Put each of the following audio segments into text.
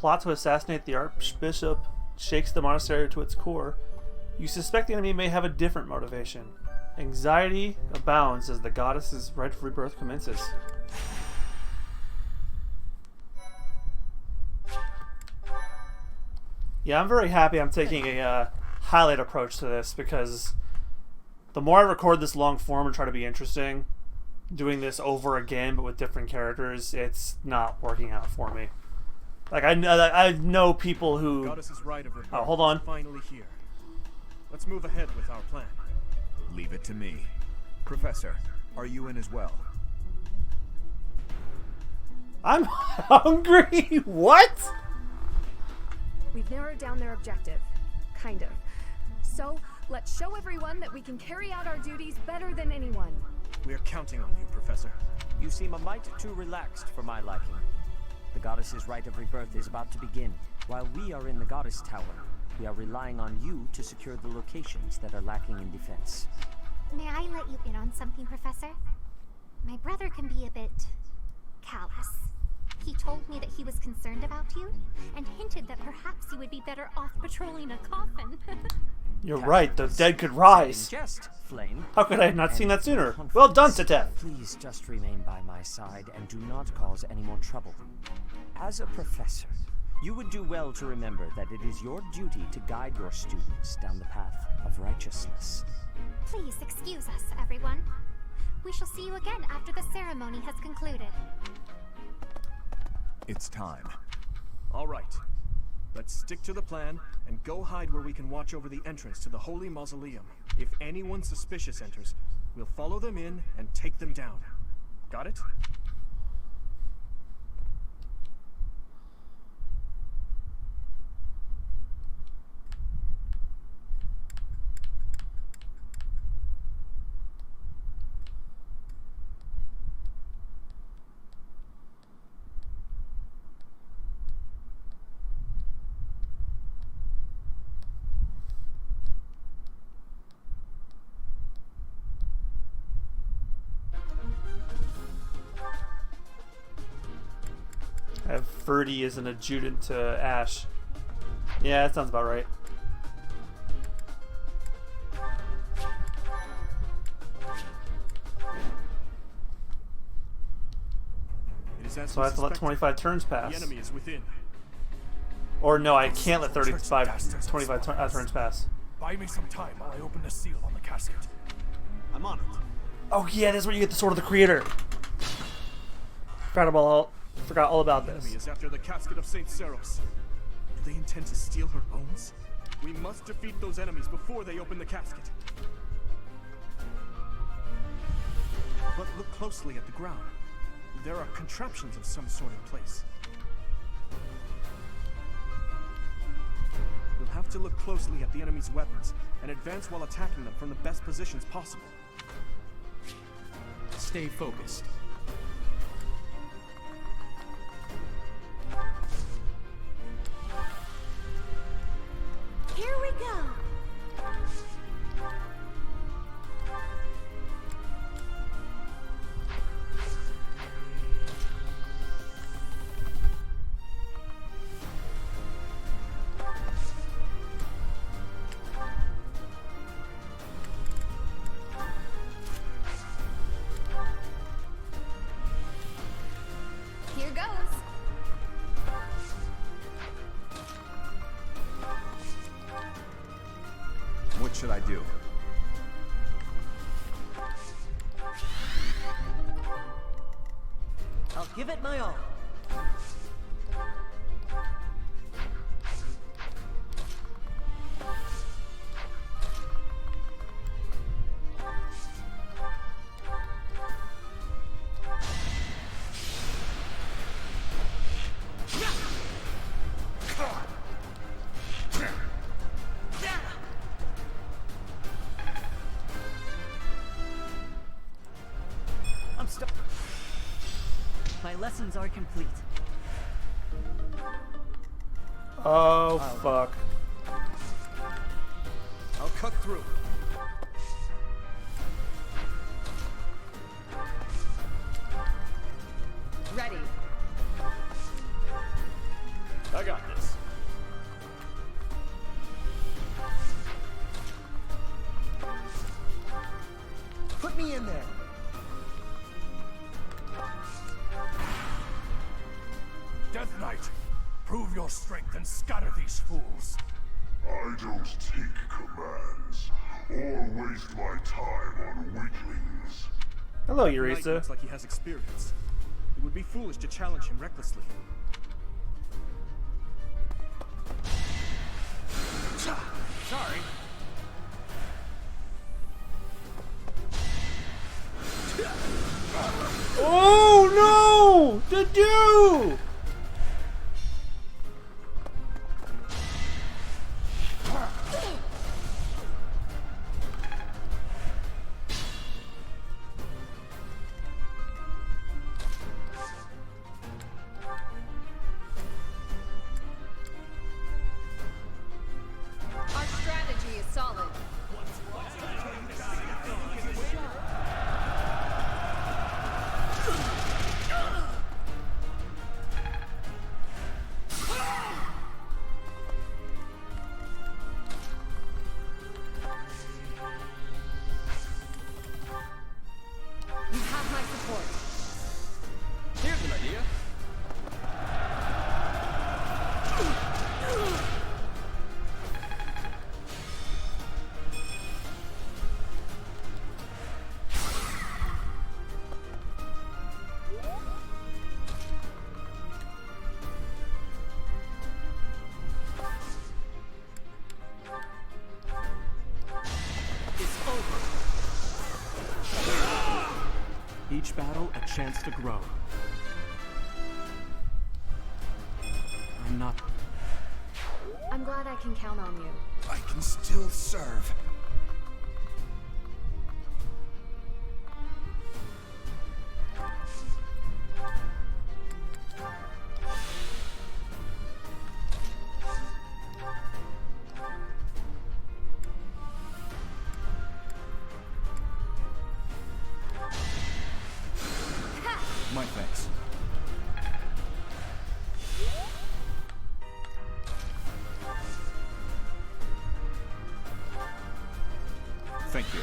plot to assassinate the Archbishop shakes the monastery to its core, you suspect the enemy may have a different motivation. Anxiety abounds as the goddess's rite of rebirth commences. Yeah, I'm very happy I'm taking a highlight approach to this, because the more I record this long form and try to be interesting, doing this over again but with different characters, it's not working out for me. Like, I know people who... Goddess's rite of rebirth hold on. is finally here. Let's move ahead with our plan. Leave it to me. Professor, are you in as well? I'm hungry? What? We've narrowed down their objective. Kind of. So, let's show everyone that we can carry out our duties better than anyone. We're counting on you, Professor. You seem a mite too relaxed for my liking. The goddess's rite of rebirth is about to begin. While we are in the goddess tower, we are relying on you to secure the locations that are lacking in defense. May I let you in on something, Professor? My brother can be a bit callous. He told me that he was concerned about you, and hinted that perhaps you would be better off patrolling a coffin. You're right, the dead could rise. Just, Flame. How could I have not seen that sooner? Well done, Seteth. Please just remain by my side and do not cause any more trouble. As a professor, you would do well to remember that it is your duty to guide your students down the path of righteousness. Please excuse us, everyone. We shall see you again after the ceremony has concluded. It's time. All right. Let's stick to the plan and go hide where we can watch over the entrance to the Holy Mausoleum. If anyone suspicious enters, we'll follow them in and take them down. Got it? I have Ferdy as an adjutant to Ash. Yeah, that sounds about right. It is as So I have to let suspected. 25 turns The pass. enemy is within. Or no, I can't let 25 turns pass. Buy me some time while I open the seal on the casket. I'm on it. Oh yeah, that's where you get the Sword of the Creator. Forgot all about The this. enemy is after the casket of Saint Seros. Do they intend to steal her bones? We must defeat those enemies before they open the casket. But look closely at the ground. There are contraptions of some sort in place. We'll have to look closely at the enemy's weapons and advance while attacking them from the best positions possible. Stay focused. Here we go. Here goes. What should I do? I'll give it my all. I'm stuck. My lessons are complete. Oh fuck. I'll cut through. Ready. I got me in there! Death Knight, prove your strength and scatter these fools. I don't take commands, or waste my time on weaklings. Hello, Knight Eureka. looks like he has experience. It would be foolish to challenge him recklessly. Sorry. Oh no! The dude! Our strategy is solid. You have my support. Here's an idea. It's over. Each battle a chance to grow. I'm not. I'm glad I can count on you. I can still serve. My thanks. Thank you.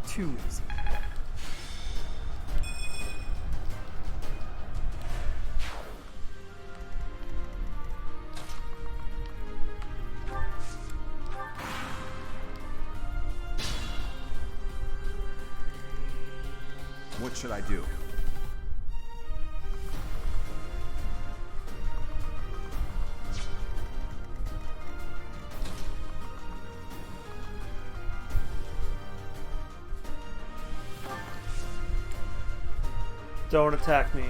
Too easy. What should I do? Don't attack me.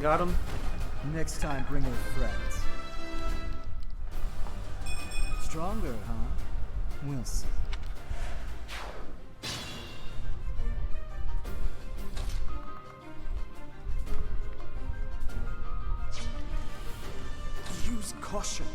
Got him. Next time, bring her friends. Stronger, huh? We'll see. Use caution.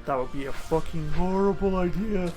That would be a fucking horrible idea.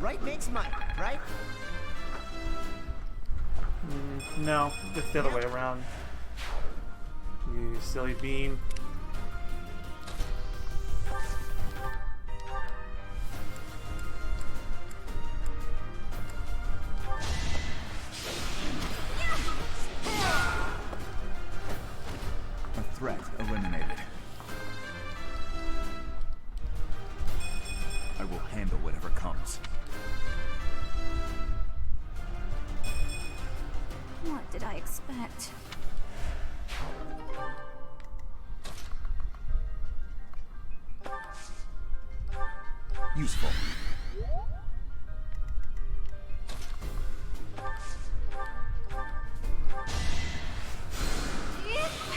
Right makes money, right? No, it's the other way around. You silly bean. A threat eliminated. I will handle whatever comes. What did I expect? Useful.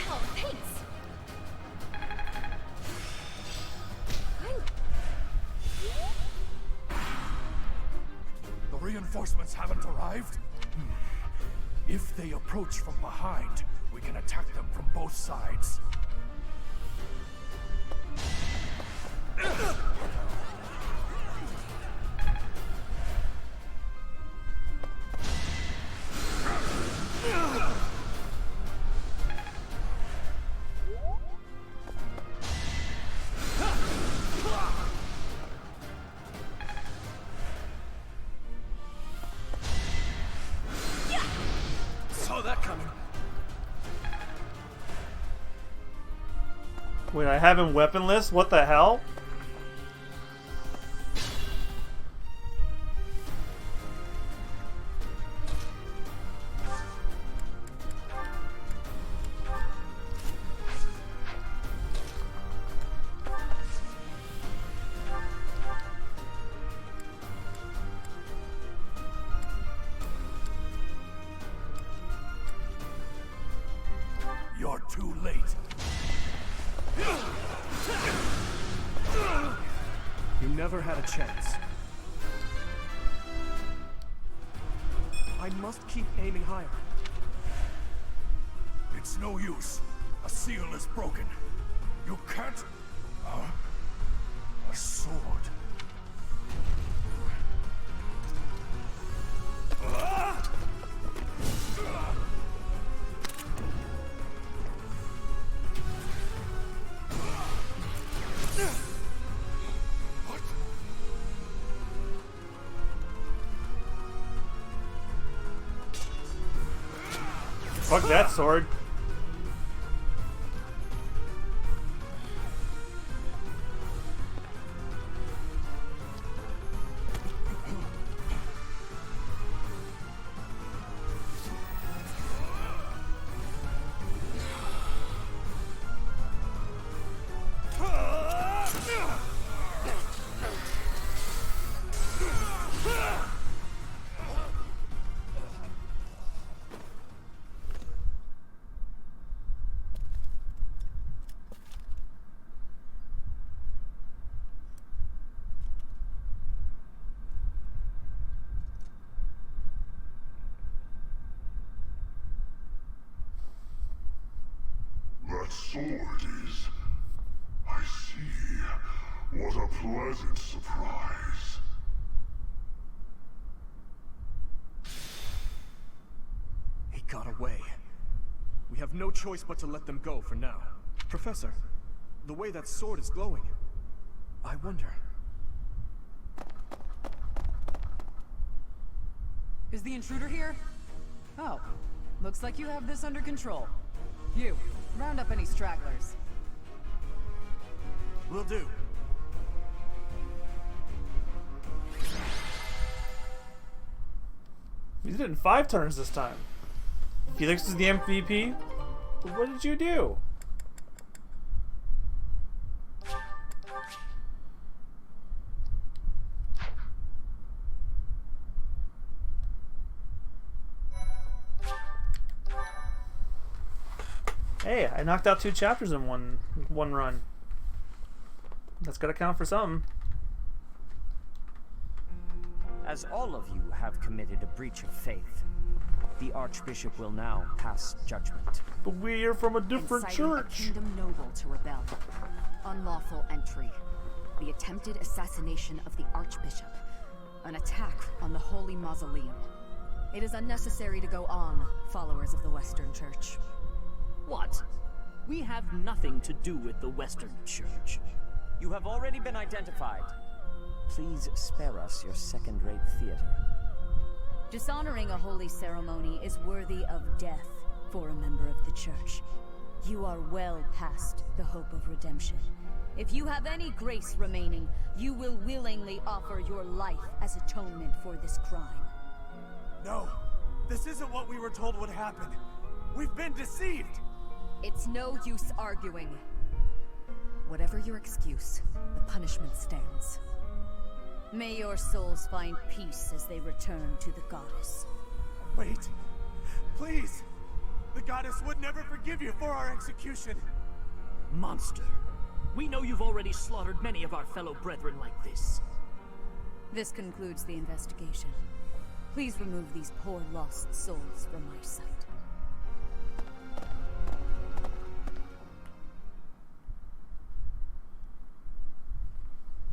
Well, thanks. The reinforcements haven't arrived? If they approach from behind, we can attack them from both sides. Saw that coming. Wait, I have him weaponless? What the hell? You're too late. You never had a chance. I must keep aiming higher. It's no use. A seal is broken. You can't... A sword. Fuck that sword. pleasant surprise. He got away. We have no choice but to let them go for now. Professor, the way that sword is glowing, I wonder. Is the intruder here? Oh, looks like you have this under control. You, round up any stragglers. Will do. You did it in 5 turns this time. Felix is the MVP. What did you do? Hey, I knocked out 2 chapters in one run. That's gotta count for something. As all of you have committed a breach of faith, the Archbishop will now pass judgment. But we are from a different Inciting church. a kingdom noble to rebel. Unlawful entry. The attempted assassination of the Archbishop. An attack on the Holy Mausoleum. It is unnecessary to go on, followers of the Western Church. What? We have nothing to do with the Western Church. You have already been identified. Please spare us your second-rate theater. Dishonoring a holy ceremony is worthy of death for a member of the Church. You are well past the hope of redemption. If you have any grace remaining, you will willingly offer your life as atonement for this crime. No, this isn't what we were told would happen. We've been deceived! It's no use arguing. Whatever your excuse, the punishment stands. May your souls find peace as they return to the goddess. Wait, please! The goddess would never forgive you for our execution! Monster. We know you've already slaughtered many of our fellow brethren like this. This concludes the investigation. Please remove these poor lost souls from my sight.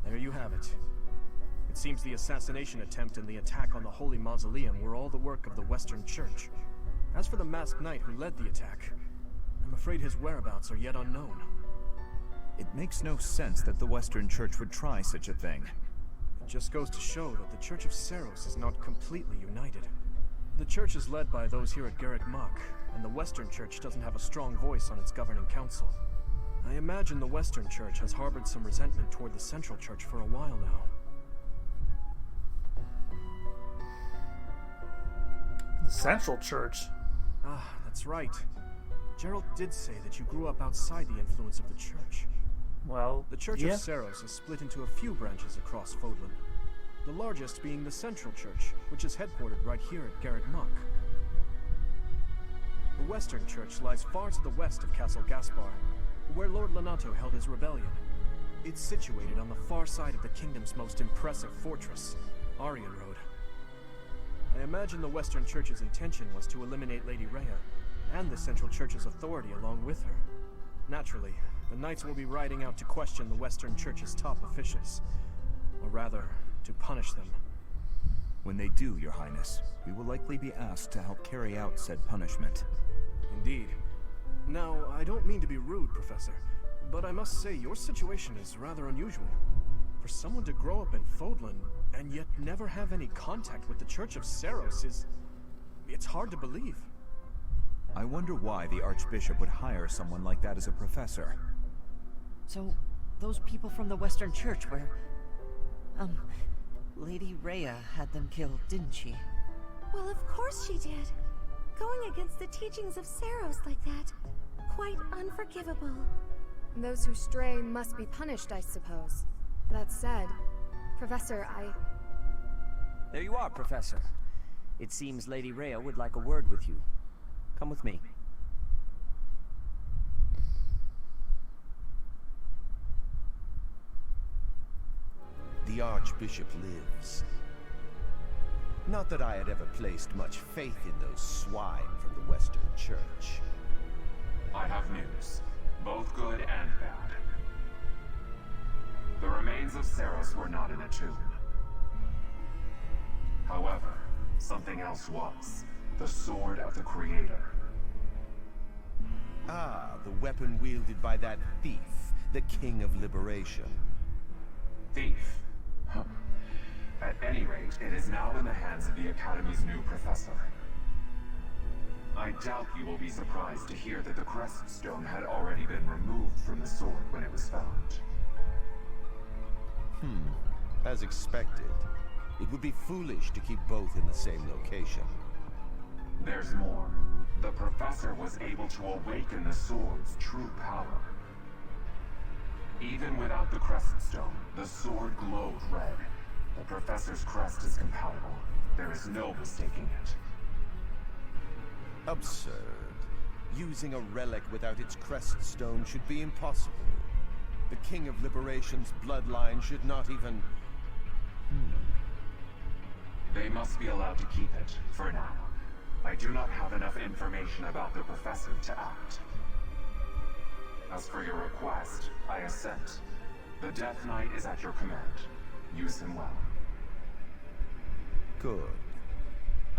There you have it. It seems the assassination attempt and the attack on the Holy Mausoleum were all the work of the Western Church. As for the masked knight who led the attack, I'm afraid his whereabouts are yet unknown. It makes no sense that the Western Church would try such a thing. It just goes to show that the Church of Seros is not completely united. The Church is led by those here at Garreg Mach, and the Western Church doesn't have a strong voice on its governing council. I imagine the Western Church has harbored some resentment toward the Central Church for a while now. The Central Church? Ah, that's right. Gerald did say that you grew up outside the influence of the Church. Well, the Church yeah. of Seros is split into a few branches across Fodlan. The largest being the Central Church, which is headquartered right here at Garreg Mach. The Western Church lies far to the west of Castle Gaspar, where Lord Lonato held his rebellion. It's situated on the far side of the kingdom's most impressive fortress, Aryan Road. I imagine the Western Church's intention was to eliminate Lady Rhea, and the Central Church's authority along with her. Naturally, the Knights will be riding out to question the Western Church's top officials. Or rather, to punish them. When they do, Your Highness, we will likely be asked to help carry out said punishment. Indeed. Now, I don't mean to be rude, Professor, but I must say your situation is rather unusual. For someone to grow up in Fodlan, and yet never have any contact with the Church of Seros it's hard to believe. I wonder why the Archbishop would hire someone like that as a professor. So, those people from the Western Church were... Lady Rhea had them killed, didn't she? Well, of course she did. Going against the teachings of Seros like that, quite unforgivable. Those who stray must be punished, I suppose. That said, Professor, There you are, Professor. It seems Lady Rhea would like a word with you. Come with me. The Archbishop lives. Not that I had ever placed much faith in those swine from the Western Church. I have news, both good and bad. The remains of Saros were not in a tomb. However, something else was. The Sword of the Creator. Ah, the weapon wielded by that thief, the King of Liberation. Thief? Huh. At any rate, it is now in the hands of the Academy's new professor. I doubt you will be surprised to hear that the Crest Stone had already been removed from the sword when it was found. As expected. It would be foolish to keep both in the same location. There's more. The professor was able to awaken the sword's true power. Even without the Crest Stone, the sword glowed red. The professor's crest is compatible. There is no mistaking it. Absurd. Using a relic without its Crest Stone should be impossible. The King of Liberation's bloodline should not even... They must be allowed to keep it, for now. I do not have enough information about the professor to act. As for your request, I assent. The Death Knight is at your command. Use him well. Good.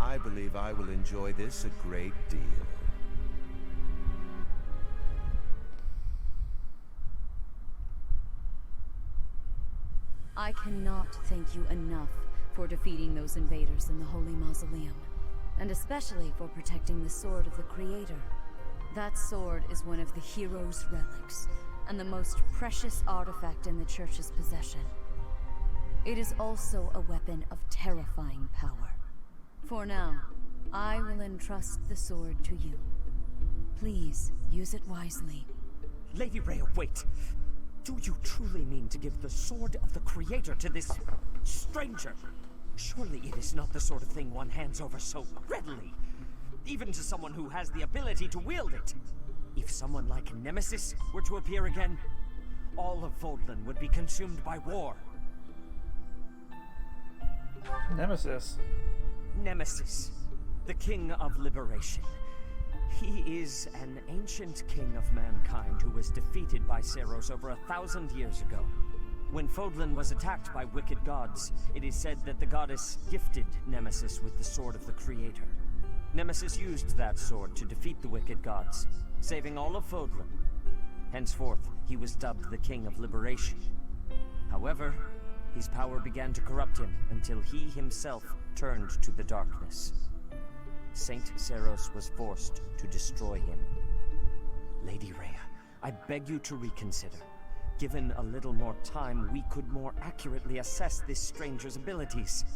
I believe I will enjoy this a great deal. I cannot thank you enough for defeating those invaders in the Holy Mausoleum, and especially for protecting the Sword of the Creator. That sword is one of the hero's relics, and the most precious artifact in the Church's possession. It is also a weapon of terrifying power. For now, I will entrust the sword to you. Please, use it wisely. Lady Rhea, wait! Do you truly mean to give the Sword of the Creator to this stranger? Surely it is not the sort of thing one hands over so readily, even to someone who has the ability to wield it. If someone like Nemesis were to appear again, all of Fodlan would be consumed by war. Nemesis? Nemesis, the King of Liberation. He is an ancient king of mankind who was defeated by Saros over 1,000 years ago. When Fodlan was attacked by wicked gods, it is said that the goddess gifted Nemesis with the Sword of the Creator. Nemesis used that sword to defeat the wicked gods, saving all of Fodlan. Henceforth, he was dubbed the King of Liberation. However, his power began to corrupt him until he himself turned to the darkness. Saint Saros was forced to destroy him. Lady Rhea, I beg you to reconsider. Given a little more time, we could more accurately assess this stranger's abilities.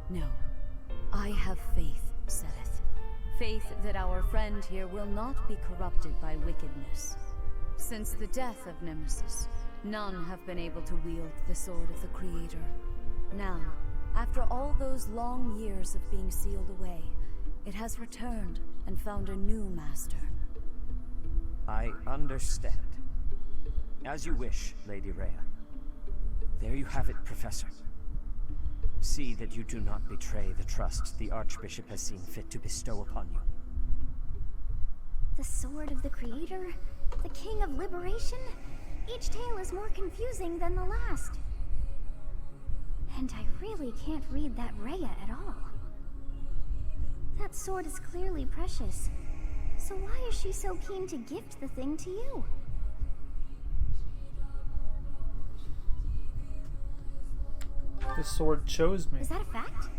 No. I have faith, Seth. Faith that our friend here will not be corrupted by wickedness. Since the death of Nemesis, none have been able to wield the Sword of the Creator. Now, after all those long years of being sealed away, it has returned and found a new master. I understand. As you wish, Lady Rhea. There you have it, Professor. See that you do not betray the trust the Archbishop has seen fit to bestow upon you. The Sword of the Creator? The King of Liberation? Each tale is more confusing than the last. And I really can't read that Rhea at all. That sword is clearly precious. So why is she so keen to gift the thing to you? The sword chose me. Is that a fact?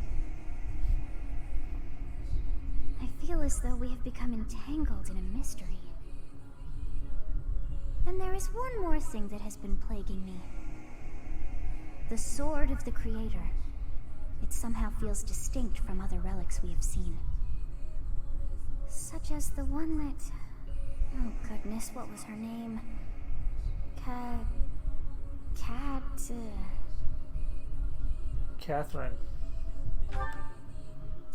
I feel as though we have become entangled in a mystery. And there is one more thing that has been plaguing me. The Sword of the Creator. It somehow feels distinct from other relics we have seen. Such as the one that... Oh goodness, what was her name? Catherine.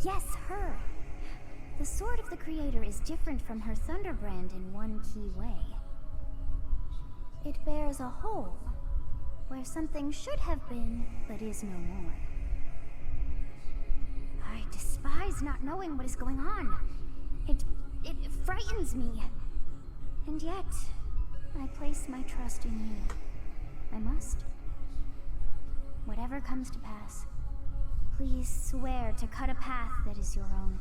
Yes, her! The Sword of the Creator is different from her Thunderbrand in one key way. It bears a hole, where something should have been, but is no more. I despise not knowing what is going on. It frightens me. And yet, I place my trust in you. I must. Whatever comes to pass, please swear to cut a path that is your own.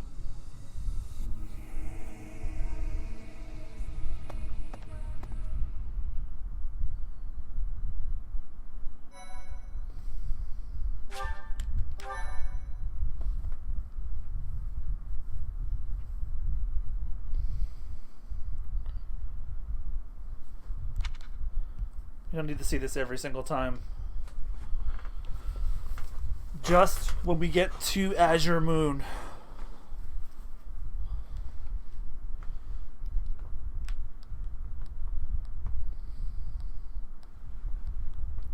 You don't need to see this every single time. Just when we get to Azure Moon.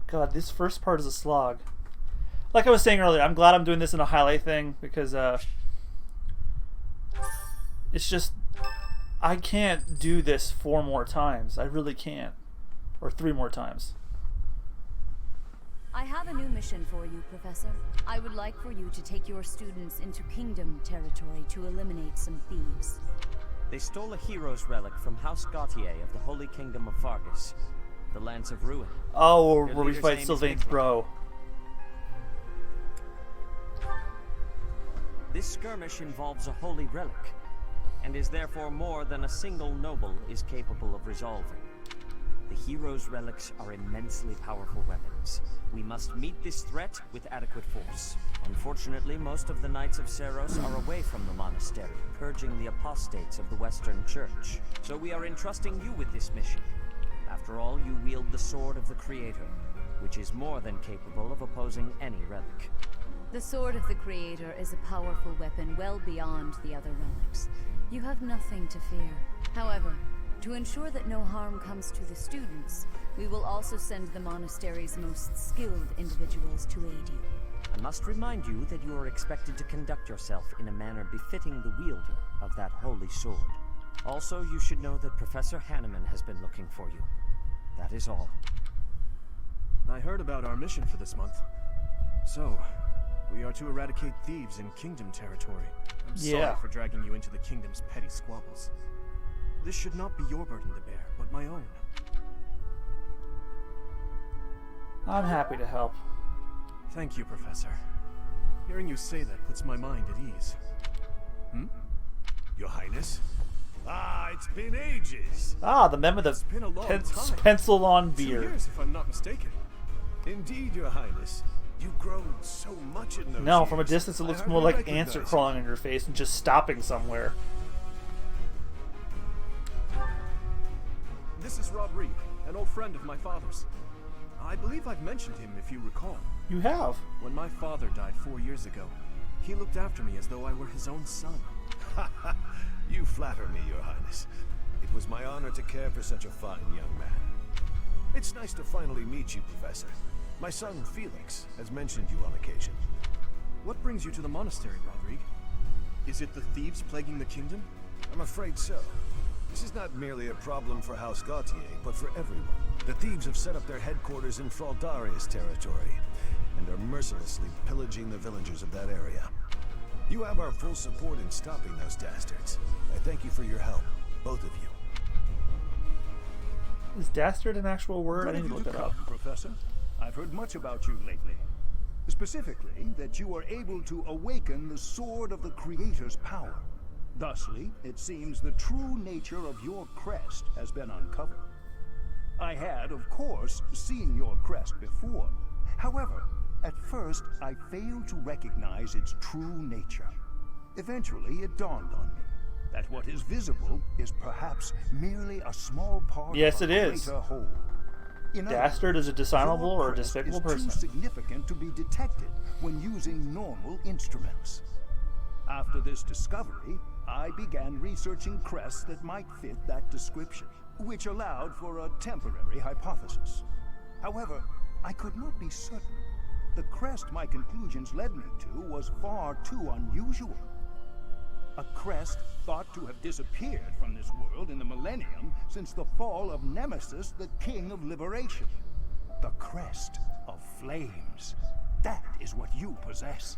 God, this first part is a slog. Like I was saying earlier, I'm glad I'm doing this in a highlight thing because it's just I can't do this 4 more times. I really can't. Or 3 more times. I have a new mission for you, Professor. I would like for you to take your students into Kingdom territory to eliminate some thieves. They stole a hero's relic from House Gautier of the Holy Kingdom of Fargus, the Lance of Ruin. Oh, where we fight Sylvain's bro. This skirmish involves a holy relic, and is therefore more than a single noble is capable of resolving. The hero's relics are immensely powerful weapons. We must meet this threat with adequate force. Unfortunately, most of the Knights of Seros are away from the monastery, purging the apostates of the Western Church. So we are entrusting you with this mission. After all, you wield the Sword of the Creator, which is more than capable of opposing any relic. The Sword of the Creator is a powerful weapon well beyond the other relics. You have nothing to fear. However, to ensure that no harm comes to the students, we will also send the monastery's most skilled individuals to aid you. I must remind you that you are expected to conduct yourself in a manner befitting the wielder of that holy sword. Also, you should know that Professor Hanneman has been looking for you. That is all. I heard about our mission for this month. So, we are to eradicate thieves in Kingdom territory. I'm sorry for dragging you into the Kingdom's petty squabbles. This should not be your burden to bear, but my own. I'm happy to help. Thank you, Professor. Hearing you say that puts my mind at ease. Your Highness? Ah, it's been ages. Ah, the man with It's been a long time. pencil on 2 beard. years, if I'm not mistaken. Indeed, Your Highness. You've grown so much in those No, years. from a distance it looks I more hardly like ants are recognize crawling on your face and just stopping somewhere. This is Rodrigue, an old friend of my father's. I believe I've mentioned him, if you recall. You have. When my father died 4 years ago, he looked after me as though I were his own son. You flatter me, Your Highness. It was my honor to care for such a fine young man. It's nice to finally meet you, Professor. My son, Felix, has mentioned you on occasion. What brings you to the monastery, Rodrigue? Is it the thieves plaguing the kingdom? I'm afraid so. This is not merely a problem for House Gautier, but for everyone. The thieves have set up their headquarters in Fraldaria's territory, and are mercilessly pillaging the villagers of that area. You have our full support in stopping those dastards. I thank you for your help, both of you. Is dastard an actual word? I need to look that up. Professor. I've heard much about you lately. Specifically, that you are able to awaken the Sword of the Creator's power. Thusly, it seems the true nature of your crest has been uncovered. I had, of course, seen your crest before. However, at first, I failed to recognize its true nature. Eventually, it dawned on me that what is visible is perhaps merely a small part Yes, of it a is. greater whole. Dastard is a dishonorable or a despicable person. Too significant to be detected when using normal instruments. After this discovery, I began researching crests that might fit that description, which allowed for a temporary hypothesis. However, I could not be certain. The crest my conclusions led me to was far too unusual. A crest thought to have disappeared from this world in the millennium since the fall of Nemesis, the King of Liberation. The crest of flames. That is what you possess.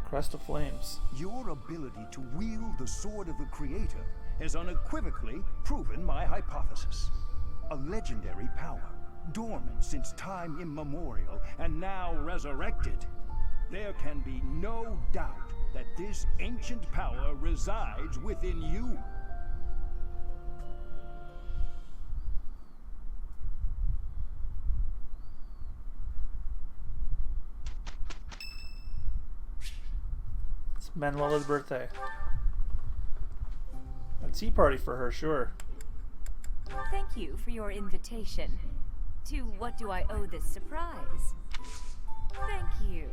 Crest of Flames. Your ability to wield the sword of the Creator has unequivocally proven my hypothesis. A legendary power, dormant since time immemorial, and now resurrected. There can be no doubt that this ancient power resides within you. It's Manuela's birthday. A tea party for her, sure. Thank you for your invitation. To what do I owe this surprise? Thank you.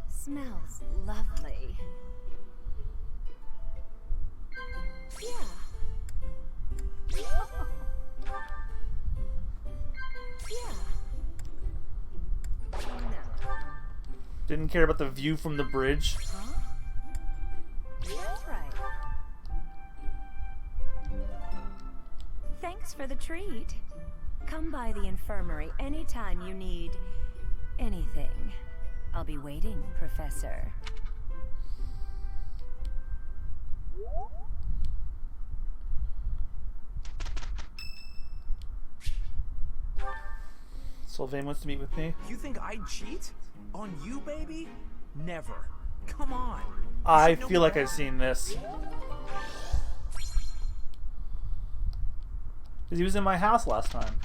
Smells lovely. Yeah. Yeah. Oh, no. Didn't care about the view from the bridge. Huh? That's right. Thanks for the treat. Come by the infirmary anytime you need anything. I'll be waiting, Professor. Sylvain wants to meet with me. You think I'd cheat? On you, baby? Never. Come on. I feel like I've seen this. Because he was in my house last time.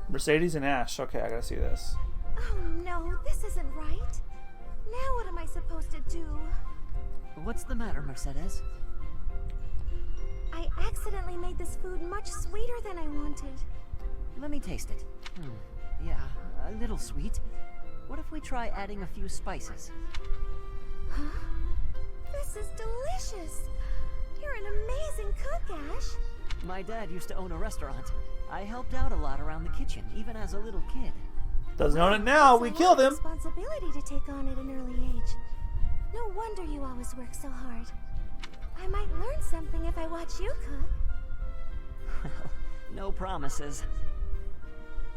Mercedes and Ash. Okay, I gotta see this. Oh no, this isn't right. Now what am I supposed to do? What's the matter, Mercedes? I accidentally made this food much sweeter than I wanted. Let me taste it. Yeah, a little sweet. What if we try adding a few spices? Huh? This is delicious. You're an amazing cook, Ash. My dad used to own a restaurant. I helped out a lot around the kitchen, even as a little kid. Doesn't own it now. We killed him. Responsibility to take on at an early age. No wonder you always work so hard. I might learn something if I watch you cook. No promises.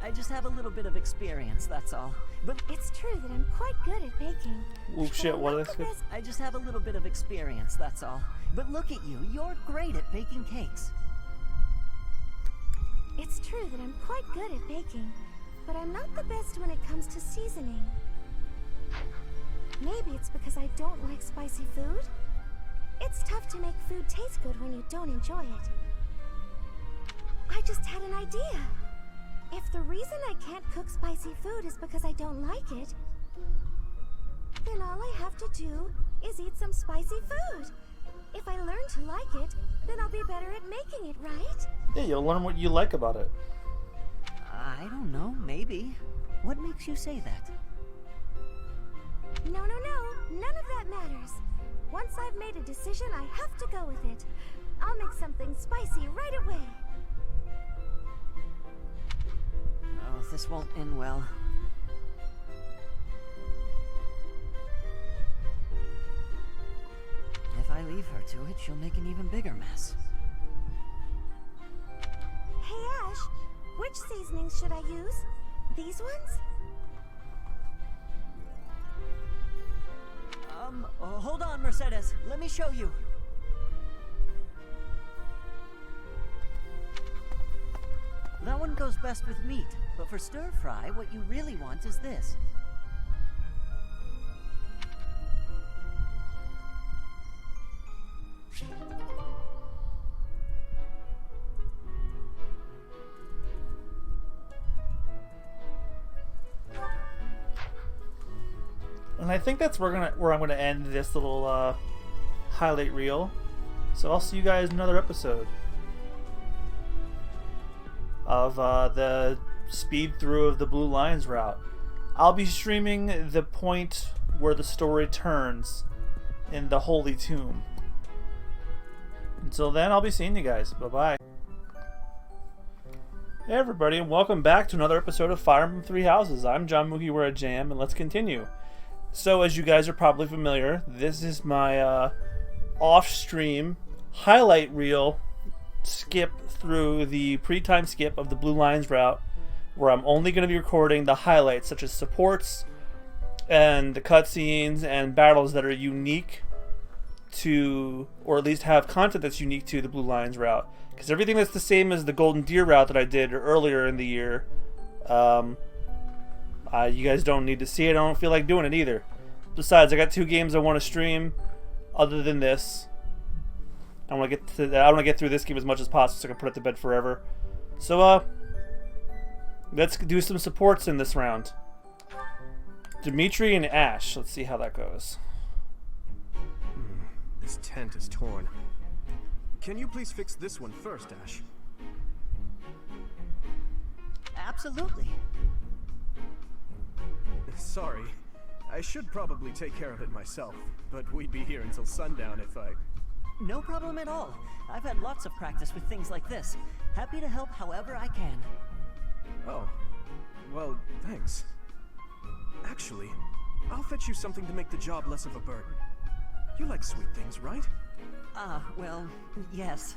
I just have a little bit of experience, that's all. But it's true that I'm quite good at baking. Oh shit, what is this? I just have a little bit of experience, that's all. But look at you, you're great at baking cakes. It's true that I'm quite good at baking, but I'm not the best when it comes to seasoning. Maybe it's because I don't like spicy food. It's tough to make food taste good when you don't enjoy it. I just had an idea. If the reason I can't cook spicy food is because I don't like it, then all I have to do is eat some spicy food. If I learn to like it, then I'll be better at making it, right? Yeah, you'll learn what you like about it. I don't know, maybe. What makes you say that? No, none of that matters. Once I've made a decision, I have to go with it. I'll make something spicy right away. Oh, this won't end well. If I leave her to it, she'll make an even bigger mess. Hey Ash, which seasonings should I use? These ones? Hold on, Mercedes. Let me show you. That one goes best with meat, but for stir fry, what you really want is this. And I think that's where I'm gonna end this little highlight reel. So I'll see you guys in another episode of the speed through of the Blue Lions route. I'll be streaming the point where the story turns in the Holy Tomb. Until then, I'll be seeing you guys. Bye-bye. Hey everybody, and welcome back to another episode of Fire Emblem Three Houses. I'm John MugiwaraJM, and let's continue. So, as you guys are probably familiar, this is my off-stream highlight reel skip through the pre-time skip of the Blue Lions route, where I'm only going to be recording the highlights, such as supports and the cutscenes and battles that are unique to, or at least have content that's unique to the Blue Lions route. Because everything that's the same as the Golden Deer route that I did earlier in the year, you guys don't need to see it. I don't feel like doing it either. Besides, I got 2 games I want to stream other than this. I want to get through this game as much as possible so I can put it to bed forever. So let's do some supports in this round. Dimitri and Ash. Let's see how that goes. This tent is torn. Can you please fix this one first, Ash? Absolutely. Sorry. I should probably take care of it myself, but we'd be here until sundown if I... No problem at all. I've had lots of practice with things like this. Happy to help however I can. Oh. Well, thanks. Actually, I'll fetch you something to make the job less of a burden. You like sweet things, right? Well, yes.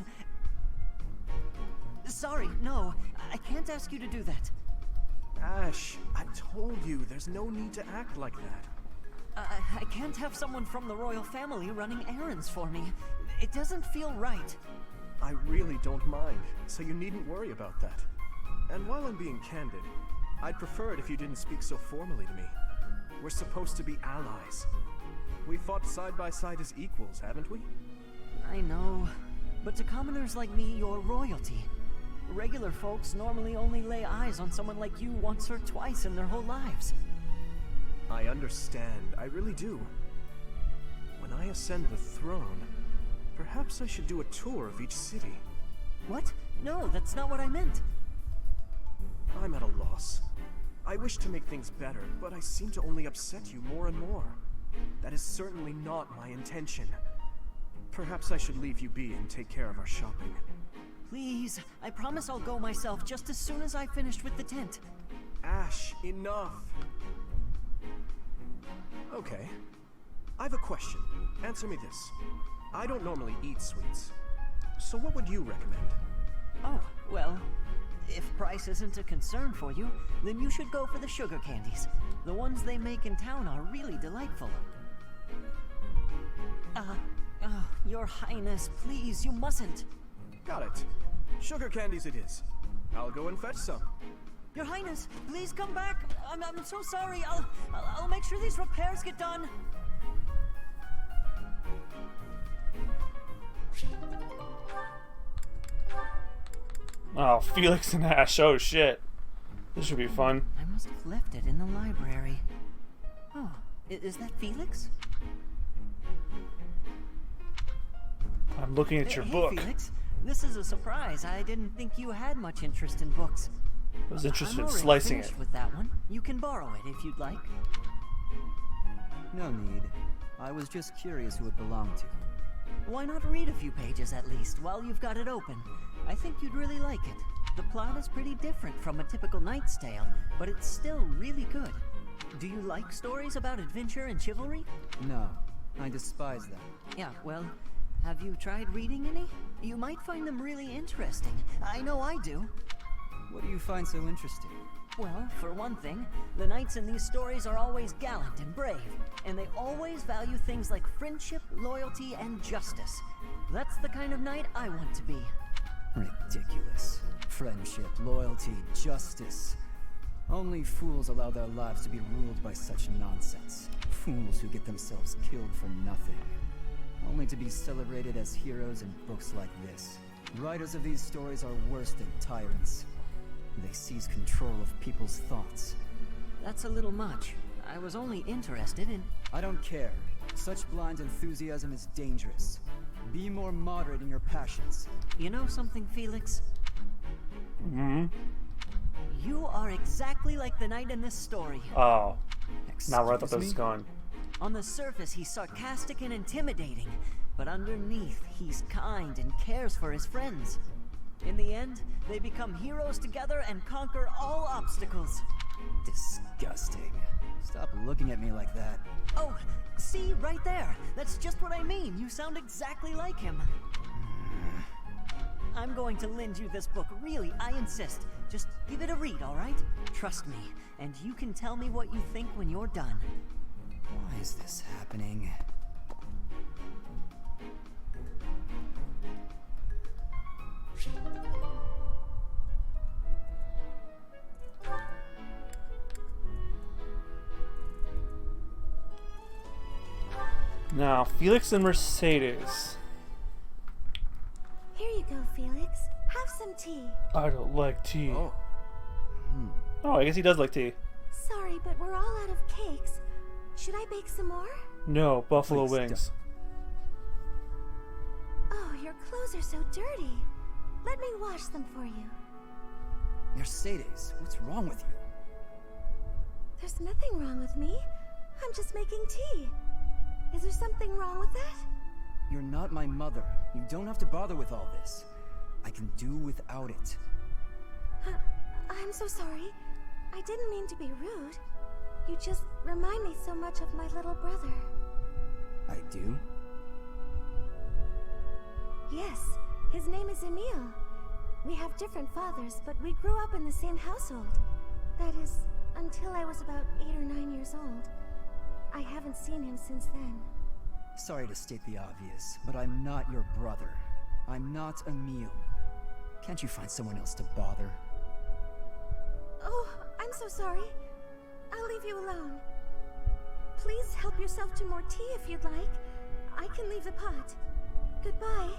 Sorry, no. I can't ask you to do that. Ash, I told you, there's no need to act like that. I can't have someone from the royal family running errands for me. It doesn't feel right. I really don't mind, so you needn't worry about that. And while I'm being candid, I'd prefer it if you didn't speak so formally to me. We're supposed to be allies. We fought side by side as equals, haven't we? I know, but to commoners like me, you're royalty. Regular folks normally only lay eyes on someone like you once or twice in their whole lives. I understand, I really do. When I ascend the throne, perhaps I should do a tour of each city. What? No, that's not what I meant. I'm at a loss. I wish to make things better, but I seem to only upset you more and more. That is certainly not my intention. Perhaps I should leave you be and take care of our shopping. Please, I promise I'll go myself just as soon as I finished with the tent. Ash, enough! Okay. I've a question. Answer me this. I don't normally eat sweets. So what would you recommend? Oh, well, if price isn't a concern for you, then you should go for the sugar candies. The ones they make in town are really delightful. Your Highness, please, you mustn't. Got it. Sugar candies it is. I'll go and fetch some. Your Highness, please come back. I'm so sorry. I'll make sure these repairs get done. Oh, Felix and Ash. Oh, shit. This should be fun. I must have left it in the library. Oh, is that Felix? I'm looking at your book. Hey, Felix. This is a surprise. I didn't think you had much interest in books. I was interested in I'm already slicing finished it. with that one. You can borrow it if you'd like. No need. I was just curious who it belonged to. Why not read a few pages at least while you've got it open? I think you'd really like it. The plot is pretty different from a typical knight's tale, but it's still really good. Do you like stories about adventure and chivalry? No, I despise them. Yeah, well, have you tried reading any? You might find them really interesting. I know I do. What do you find so interesting? Well, for one thing, the knights in these stories are always gallant and brave, and they always value things like friendship, loyalty, and justice. That's the kind of knight I want to be. Ridiculous. Friendship, loyalty, justice. Only fools allow their lives to be ruled by such nonsense. Fools who get themselves killed for nothing. Only to be celebrated as heroes in books like this. Writers of these stories are worse than tyrants. They seize control of people's thoughts. That's a little much. I was only interested in... I don't care. Such blind enthusiasm is dangerous. Be more moderate in your passions. You know something, Felix? Hmm? You are exactly like the knight in this story. Oh. Not where I thought this was going. On the surface, he's sarcastic and intimidating, but underneath, he's kind and cares for his friends. In the end, they become heroes together and conquer all obstacles. Disgusting. Stop looking at me like that. Oh, see, right there. That's just what I mean. You sound exactly like him. I'm going to lend you this book, really, I insist. Just give it a read, alright? Trust me, and you can tell me what you think when you're done. Why is this happening? Now, Felix and Mercedes. Here you go, Felix. Have some tea. I don't like tea. Oh, I guess he does like tea. Sorry, but we're all out of cakes. Should I bake some more? No, buffalo Please wings. Oh, your clothes are so dirty. Let me wash them for you. Mercedes, what's wrong with you? There's nothing wrong with me. I'm just making tea. Is there something wrong with that? You're not my mother. You don't have to bother with all this. I can do without it. I'm so sorry. I didn't mean to be rude. You just remind me so much of my little brother. I do? Yes, his name is Emile. We have different fathers, but we grew up in the same household. That is, until I was about 8 or 9 years old. I haven't seen him since then. Sorry to state the obvious, but I'm not your brother. I'm not Emile. Can't you find someone else to bother? Oh, I'm so sorry. I'll leave you alone. Please help yourself to more tea if you'd like. I can leave the pot. Goodbye.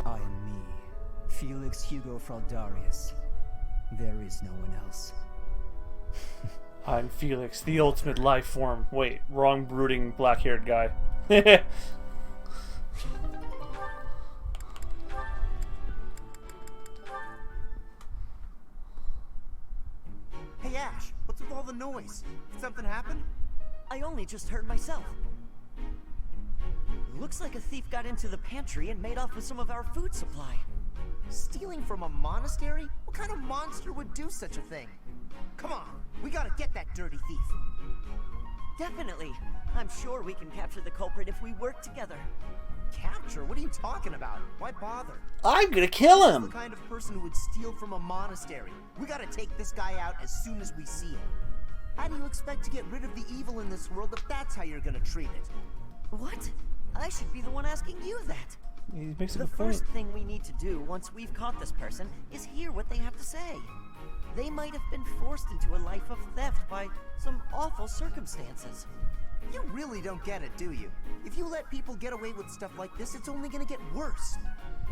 I am me, Felix Hugo Fraldarius. There is no one else. I'm Felix, the ultimate life form. Wait, wrong brooding black-haired guy. Hey Ash, what's with all the noise? Did something happen? I only just heard myself. Looks like a thief got into the pantry and made off with some of our food supply. Stealing from a monastery? What kind of monster would do such a thing? Come on, we gotta get that dirty thief. Definitely. I'm sure we can capture the culprit if we work together. Capture? What are you talking about? Why bother? I'm gonna kill him! He's the kind of person who would steal from a monastery. We gotta take this guy out as soon as we see him. How do you expect to get rid of the evil in this world if that's how you're gonna treat it? What? I should be the one asking you that. He makes a The good point. first thing we need to do once we've caught this person is hear what they have to say. They might have been forced into a life of theft by some awful circumstances. You really don't get it, do you? If you let people get away with stuff like this, it's only gonna get worse.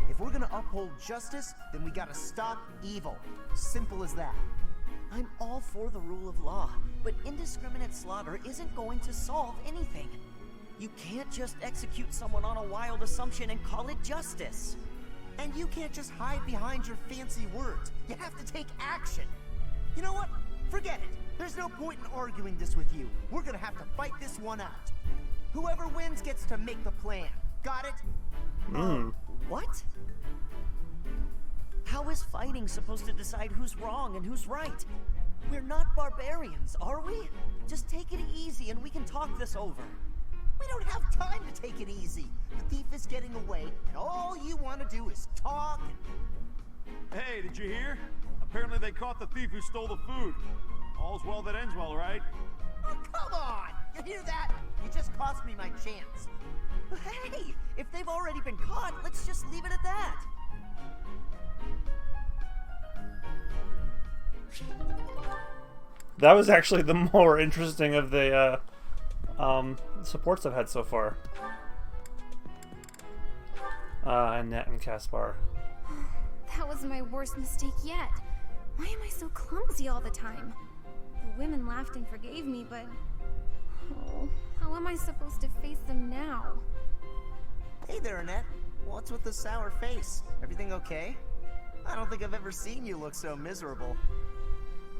If we're gonna uphold justice, then we gotta stop evil. Simple as that. I'm all for the rule of law, but indiscriminate slaughter isn't going to solve anything. You can't just execute someone on a wild assumption and call it justice. And you can't just hide behind your fancy words. You have to take action. You know what? Forget it. There's no point in arguing this with you. We're gonna have to fight this one out. Whoever wins gets to make the plan. Got it? What? How is fighting supposed to decide who's wrong and who's right? We're not barbarians, are we? Just take it easy and we can talk this over. We don't have time to take it easy. The thief is getting away, and all you want to do is talk and... Hey, did you hear? Apparently they caught the thief who stole the food. All's well that ends well, right? Oh, come on! You hear that? You just cost me my chance. Hey, if they've already been caught, let's just leave it at that. That was actually the more interesting of the supports I've had so far. Annette and Caspar. That was my worst mistake yet. Why am I so clumsy all the time? The women laughed and forgave me, but... Oh, how am I supposed to face them now? Hey there, Annette. What's with the sour face? Everything okay? I don't think I've ever seen you look so miserable.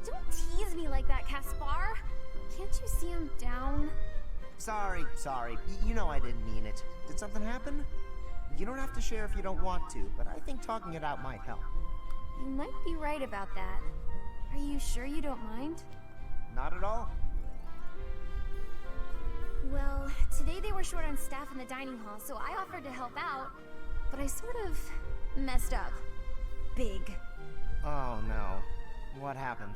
Don't tease me like that, Caspar. Can't you see I'm down? Sorry. You know I didn't mean it. Did something happen? You don't have to share if you don't want to, but I think talking it out might help. You might be right about that. Are you sure you don't mind? Not at all. Well, today they were short on staff in the dining hall, so I offered to help out. But I sort of messed up. Big. Oh no. What happened?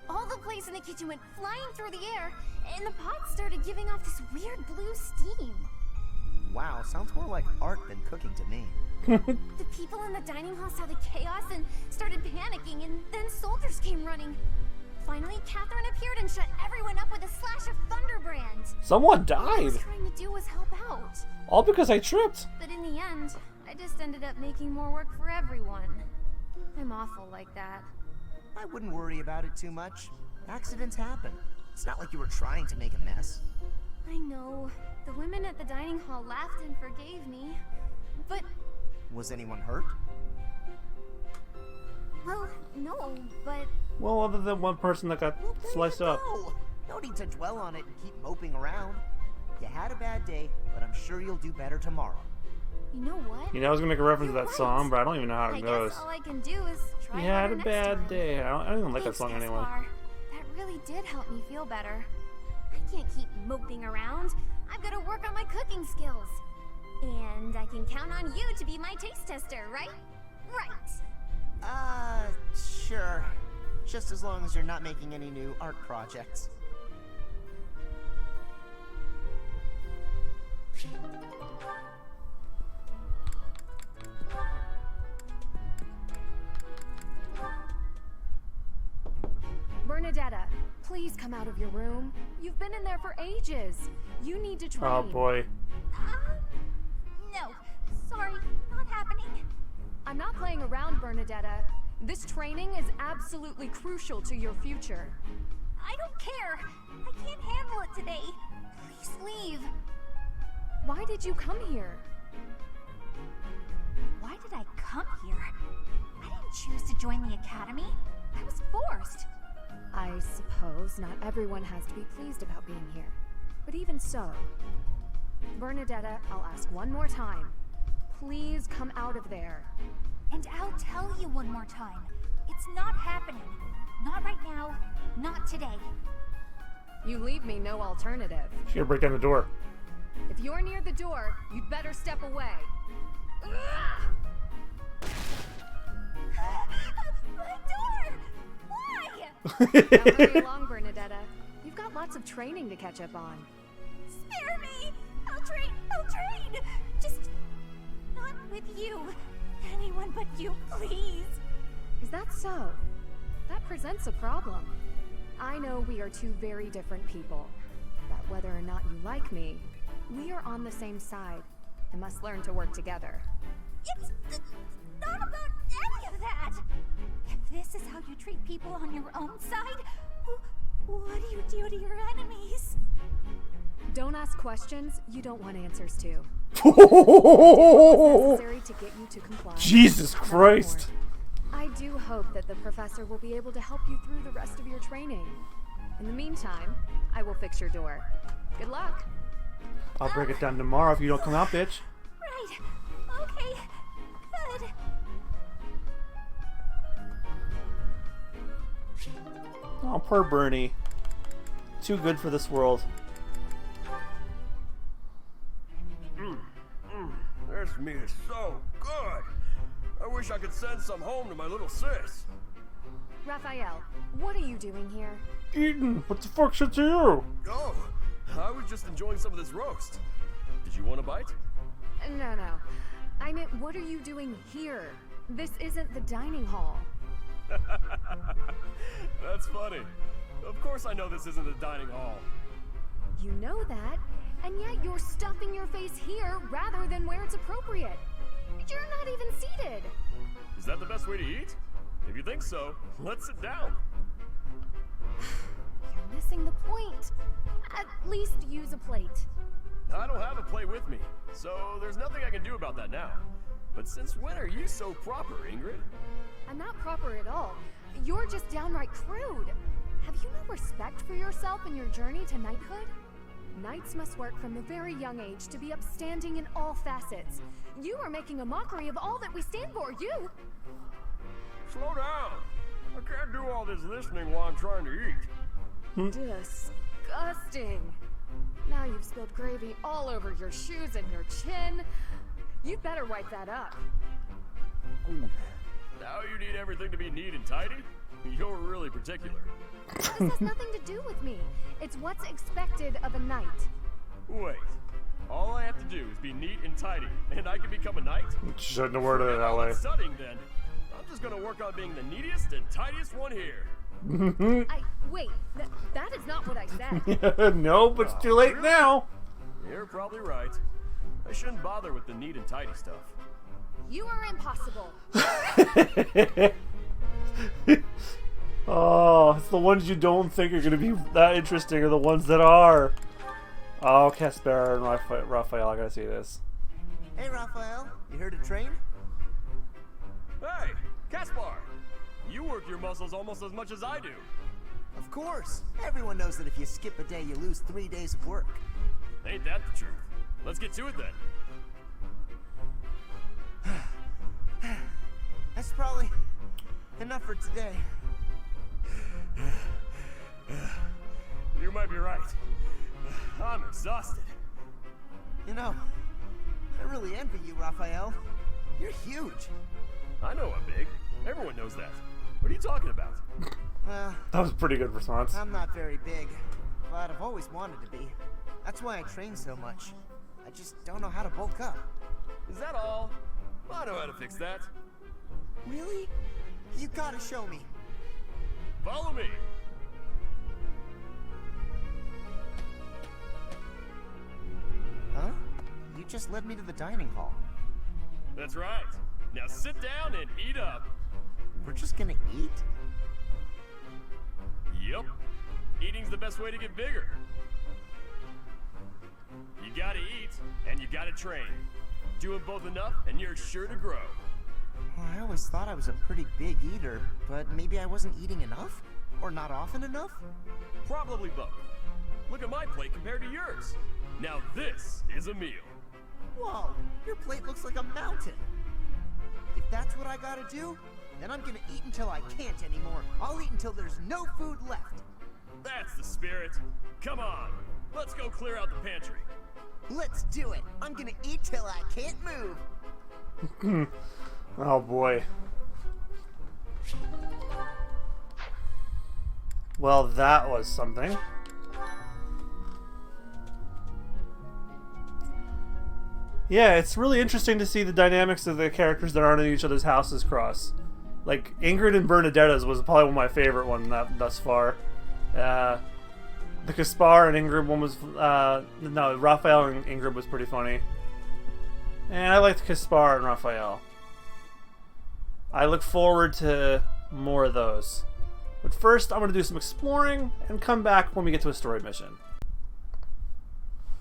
All the plates in the kitchen went flying through the air, and the pots started giving off this weird blue steam. Wow, sounds more like art than cooking to me. The people in the dining hall saw the chaos and started panicking, and then soldiers came running. Finally, Catherine appeared and shut everyone up with a slash of Thunderbrand. Someone All I was died. trying to do was help out. All because I tripped. But in the end, I just ended up making more work for everyone. I'm awful like that. I wouldn't worry about it too much. Accidents happen. It's not like you were trying to make a mess. I know. The women at the dining hall laughed and forgave me. But... Was anyone hurt? Well, no, but... Well, other than one person that got sliced up. No need to dwell on it and keep moping around. You had a bad day, but I'm sure you'll do better tomorrow. You know what? You know, I was gonna make a reference to that song, but I don't even know how it goes. Guess all I can do is try You had harder a next bad time. day. I don't even like that Thanks, song anyway. Gaspar. That really did help me feel better. I can't keep moping around. I've got to work on my cooking skills. And I can count on you to be my taste tester, right? Right. Sure. Just as long as you're not making any new art projects. Bernadetta, please come out of your room. You've been in there for ages. You need to train. Oh boy. No. Sorry, not happening. I'm not playing around, Bernadetta. This training is absolutely crucial to your future. I don't care. I can't handle it today. Please leave. Why did you come here? Why did I come here? I didn't choose to join the academy. I was forced. I suppose not everyone has to be pleased about being here. But even so, Bernadetta, I'll ask one more time. Please come out of there. And I'll tell you one more time. It's not happening. Not right now. Not today. You leave me no alternative. She's gonna break down the door. If you're near the door, you'd better step away. My door! Why? Now hurry along, Bernadetta. You've got lots of training to catch up on. Spare me! I'll train! I'll train! Just not with you. Anyone but you, please. Is that so? That presents a problem. I know we are two very different people. That whether or not you like me, we are on the same side and must learn to work together. It's not about any of that. If this is how you treat people on your own side, what do you do to your enemies? Don't ask questions you don't want answers to. What's necessary to get you to comply. Jesus Christ. I do hope that the professor will be able to help you through the rest of your training. In the meantime, I will fix your door. Good luck. I'll break it down tomorrow if you don't come out, bitch. Right. Okay. Good. Oh, poor Bernie. Too good for this world. This meat is so good. I wish I could send some home to my little sis. Raphael, what are you doing here? Eden, what the fuck's it to you? Oh, I was just enjoying some of this roast. Did you want a bite? No. I meant, what are you doing here? This isn't the dining hall. That's funny. Of course I know this isn't a dining hall. You know that, and yet you're stuffing your face here rather than where it's appropriate. You're not even seated. Is that the best way to eat? If you think so, let's sit down. You're missing the point. At least use a plate. I don't have a plate with me, so there's nothing I can do about that now. But since when are you so proper, Ingrid? I'm not proper at all. You're just downright crude. Have you no respect for yourself and your journey to knighthood? Knights must work from a very young age to be upstanding in all facets. You are making a mockery of all that we stand for, you! Slow down. I can't do all this listening while I'm trying to eat. Disgusting. Now you've spilled gravy all over your shoes and your chin. You'd better wipe that up. Now you need everything to be neat and tidy? You're really particular. This has nothing to do with me. It's what's expected of a knight. Wait. All I have to do is be neat and tidy, and I can become a knight? Shouldn't have worded it that way. Studying then. I'm just gonna work on being the neatest and tidiest one here. Wait, that is not what I said. No, but it's too late now. You're probably right. I shouldn't bother with the neat and tidy stuff. You are impossible. Oh, it's the ones you don't think are going to be that interesting are the ones that are. Oh, Casper and Raphael, I gotta see this. Hey, Raphael, you heard a train? Hey, Caspar! You work your muscles almost as much as I do. Of course. Everyone knows that if you skip a day, you lose 3 days of work. Ain't that the truth? Let's get to it then. That's probably enough for today. You might be right. I'm exhausted. You know, I really envy you, Raphael. You're huge. I know I'm big. Everyone knows that. What are you talking about? Well, that was a pretty good response. I'm not very big, but I've always wanted to be. That's why I train so much. I just don't know how to bulk up. Is that all? I know how to fix that. Really? You gotta show me. Follow me. Huh? You just led me to the dining hall. That's right. Now sit down and eat up. We're just gonna eat? Yep. Eating's the best way to get bigger. You gotta eat, and you gotta train. Do them both enough, and you're sure to grow. Well, I always thought I was a pretty big eater, but maybe I wasn't eating enough? Or not often enough? Probably both. Look at my plate compared to yours. Now this is a meal. Whoa, your plate looks like a mountain. If that's what I gotta do, then I'm gonna eat until I can't anymore. I'll eat until there's no food left. That's the spirit. Come on, let's go clear out the pantry. Let's do it. I'm gonna eat till I can't move. Oh boy. Well, that was something. Yeah, it's really interesting to see the dynamics of the characters that aren't in each other's houses cross. Like, Ingrid and Bernadetta's was probably one of my favorite ones thus far. The Caspar and Ingrid one was, no, Raphael and Ingrid was pretty funny. And I liked Caspar and Raphael. I look forward to more of those. But first, I'm going to do some exploring and come back when we get to a story mission.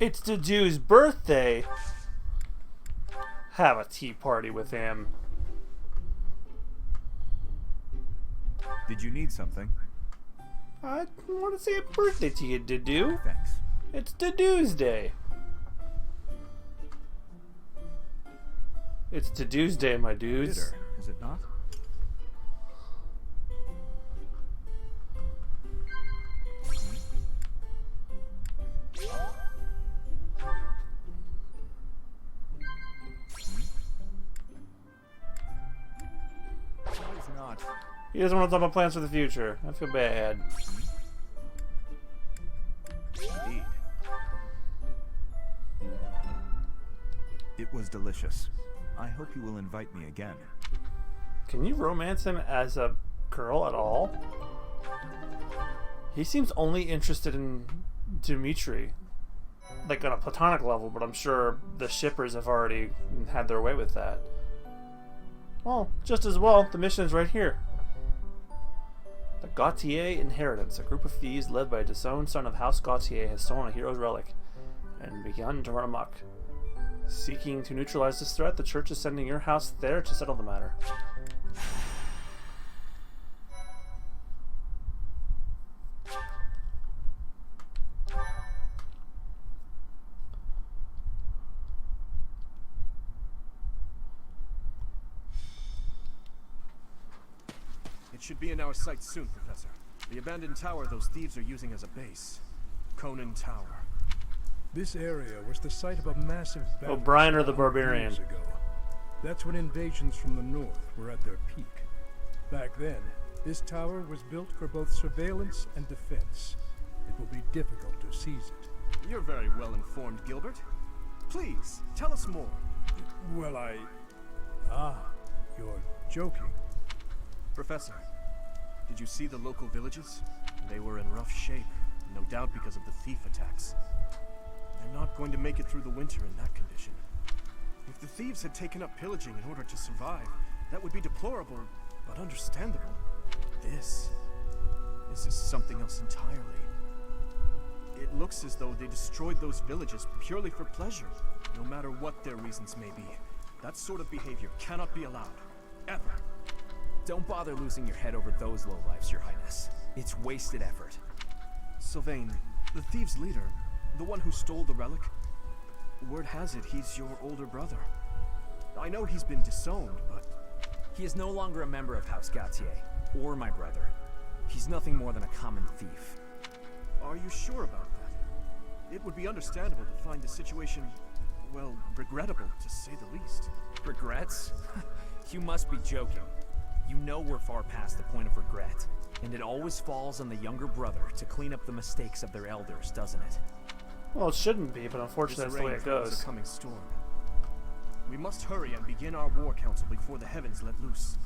It's Dedue's birthday. Have a tea party with him. Did you need something? I want to say a birthday to you, Dedue. Thanks. It's Dedue's day. It's Dedue's day, my dudes. Bitter, is it not? He doesn't want to talk about plans for the future. I feel bad. Indeed. It was delicious. I hope you will invite me again. Can you romance him as a girl at all? He seems only interested in Dimitri. Like on a platonic level, but I'm sure the shippers have already had their way with that. Well, just as well, the mission's right here. The Gautier Inheritance. A group of thieves led by a disowned son of House Gautier has stolen a hero's relic and begun to run amok. Seeking to neutralize this threat, the church is sending your house there to settle the matter. It should be in our sights soon, Professor. The abandoned tower those thieves are using as a base. Conan Tower. This area was the site of a massive battle. O'Brien or the 100 Barbarian? years ago. That's when invasions from the north were at their peak. Back then, this tower was built for both surveillance and defense. It will be difficult to seize it. You're very well informed, Gilbert. Please, tell us more. Well, you're joking. Professor, did you see the local villages? They were in rough shape, no doubt because of the thief attacks. They're not going to make it through the winter in that condition. If the thieves had taken up pillaging in order to survive, that would be deplorable, but understandable. This is something else entirely. It looks as though they destroyed those villages purely for pleasure, no matter what their reasons may be. That sort of behavior cannot be allowed. Ever. Don't bother losing your head over those lowlifes, Your Highness. It's wasted effort. Sylvain, the thieves' leader, the one who stole the relic, word has it he's your older brother. I know he's been disowned, but... He is no longer a member of House Gautier, or my brother. He's nothing more than a common thief. Are you sure about that? It would be understandable to find the situation, well, regrettable, to say the least. Regrets? You must be joking. You know we're far past the point of regret. And it always falls on the younger brother to clean up the mistakes of their elders, doesn't it? Well, it shouldn't be, but unfortunately that's the way it goes. A coming storm. We must hurry and begin our war council before the heavens let loose.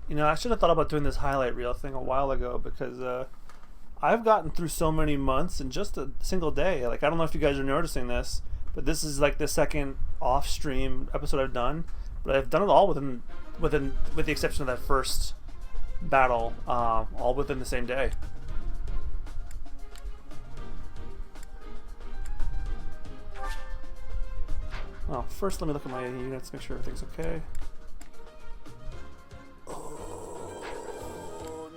You know, I should have thought about doing this highlight reel thing a while ago because I've gotten through so many months in just a single day. Like, I don't know if you guys are noticing this, but this is like the second off-stream episode I've done. But I've done it all with the exception of that first battle, all within the same day. Well, first let me look at my units, make sure everything's okay.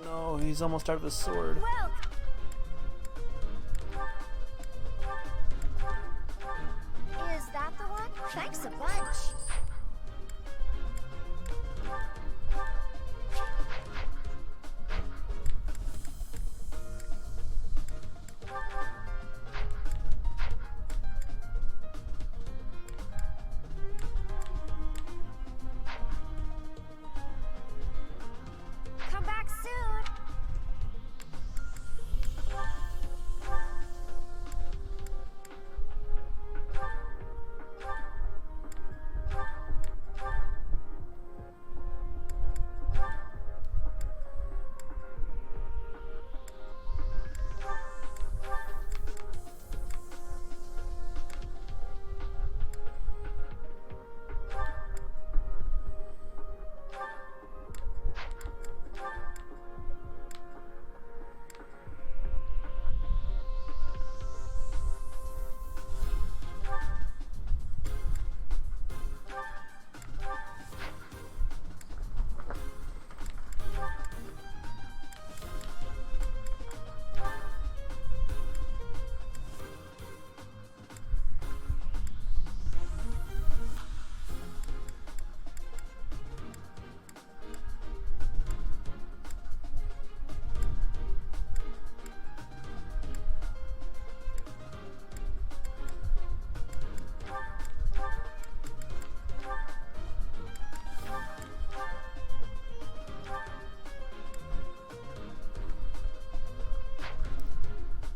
Oh, he's almost out of his sword. Well, is that the one? Thanks a bunch. Come back soon.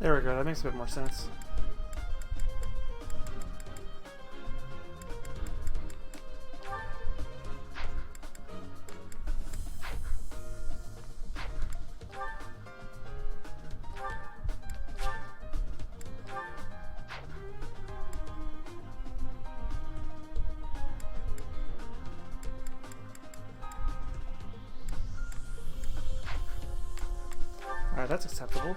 There we go, that makes a bit more sense. Alright, that's acceptable.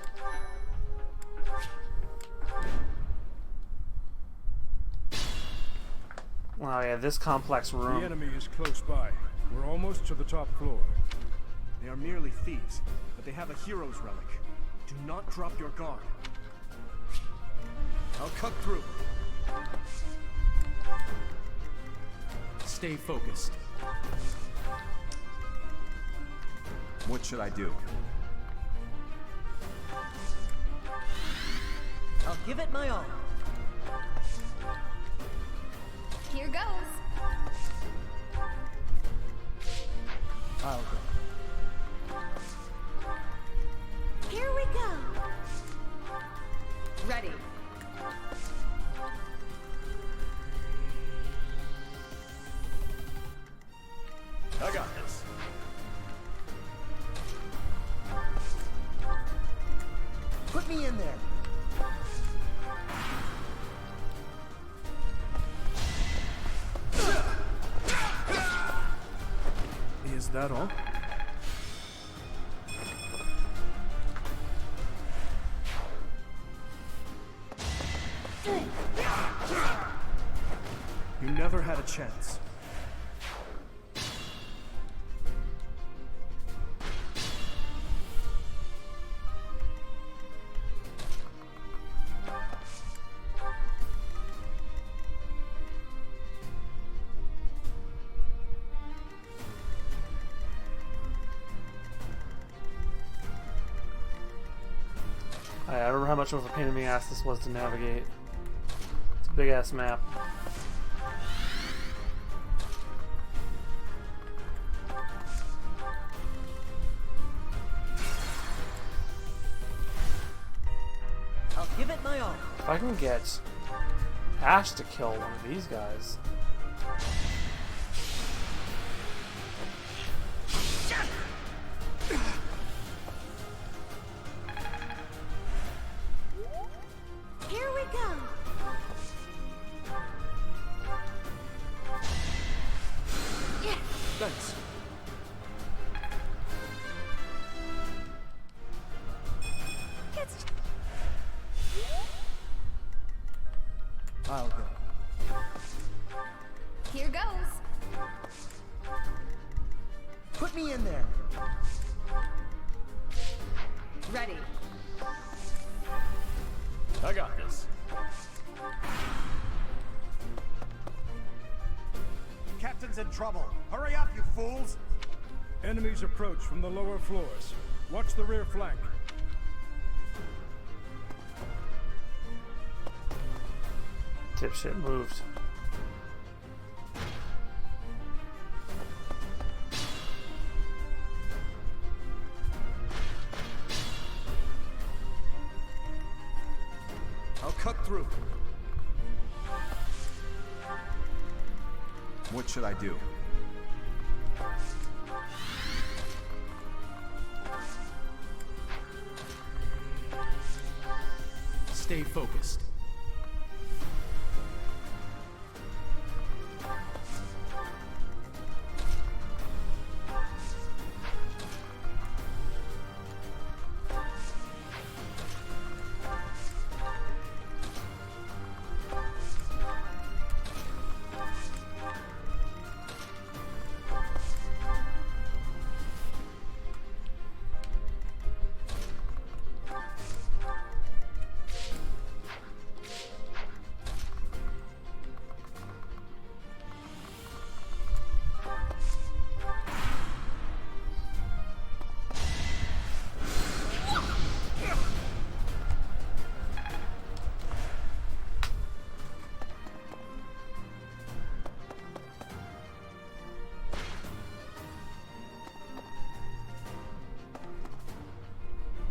Oh yeah, this complex room. The enemy is close by. We're almost to the top floor. They are merely thieves, but they have a hero's relic. Do not drop your guard. I'll cut through. Stay focused. What should I do? I'll give it my all. Here goes. I'll go. Here we go. Ready. I got this. Put me in there. Is that all? You never had a chance. I remember how much of a pain in the ass this was to navigate. It's a big ass map. I'll give it my all. If I can get Ash to kill one of these guys. Here we go. Yeah. Thanks. It's I'll go. Here goes. Put me in there. Ready. I got this. Captain's in trouble. Hurry up, you fools! Enemies approach from the lower floors. Watch the rear flank. Dipshit moved. I'll cut through. What should I do? Stay focused.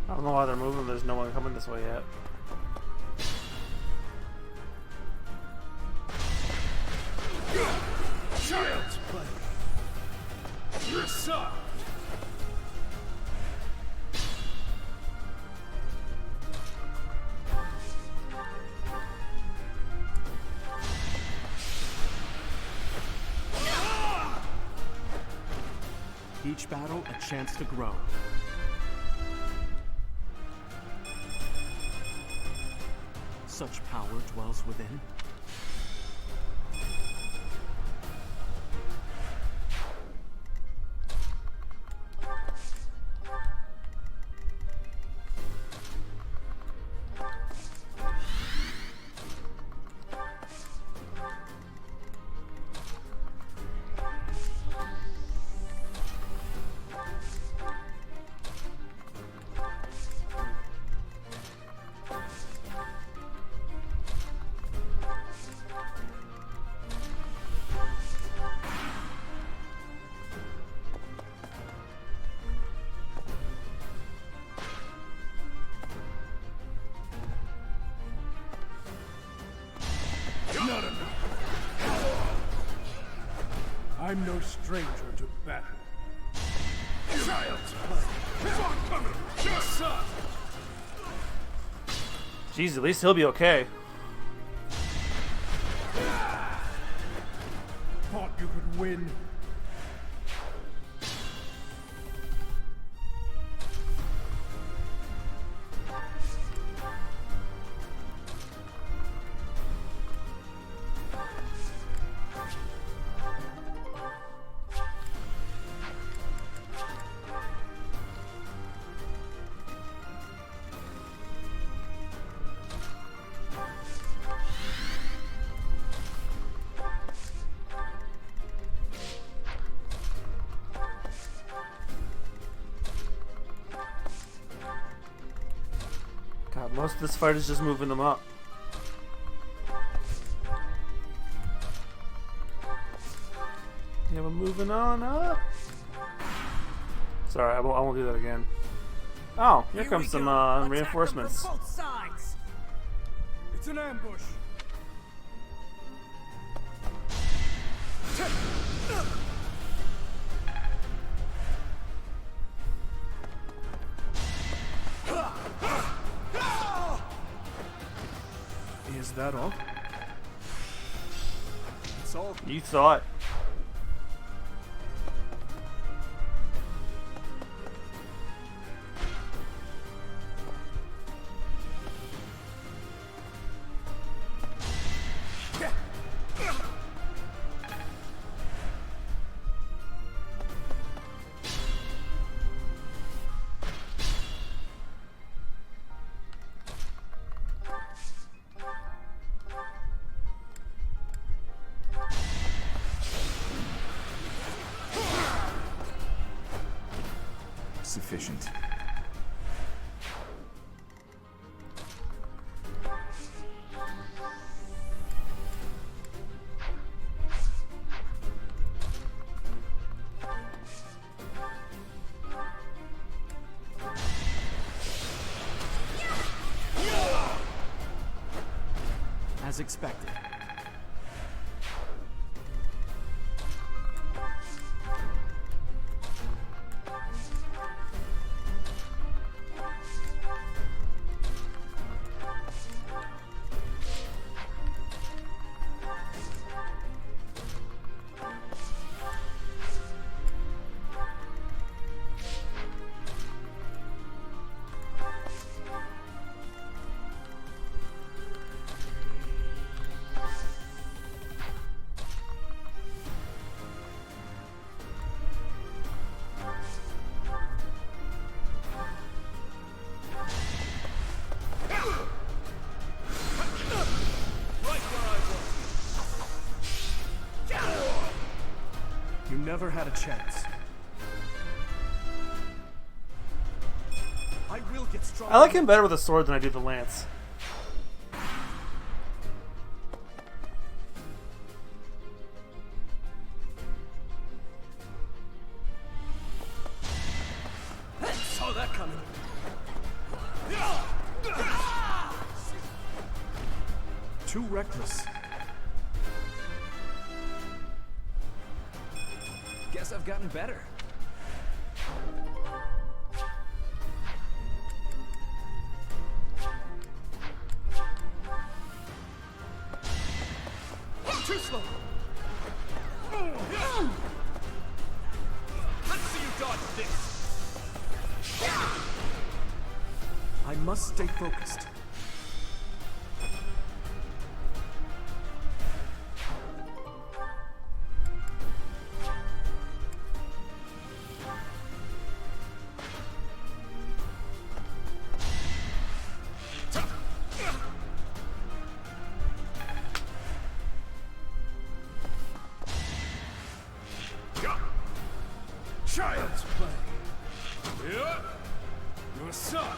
I don't know why they're moving. There's no one coming this way yet. Child's play. You're soft. Each battle a chance to grow. Such power dwells within. I'm no stranger to battle. Child's play. Yes, sir. Jeez, at least he'll be okay. Thought you could win. God, most of this fight is just moving them up. Yeah, we're moving on up. Sorry, I won't do that again. Oh, here comes some reinforcements. Both sides. It's an ambush. Is that all? It's all. You thought. Sufficient. As expected. You never had a chance. I will get strong. I like him better with a sword than I do the lance. Saw that coming. Too reckless. Guess I've gotten better. Too slow. Let's see you dodge this. I must stay focused. Child's play. Yeah. Your son.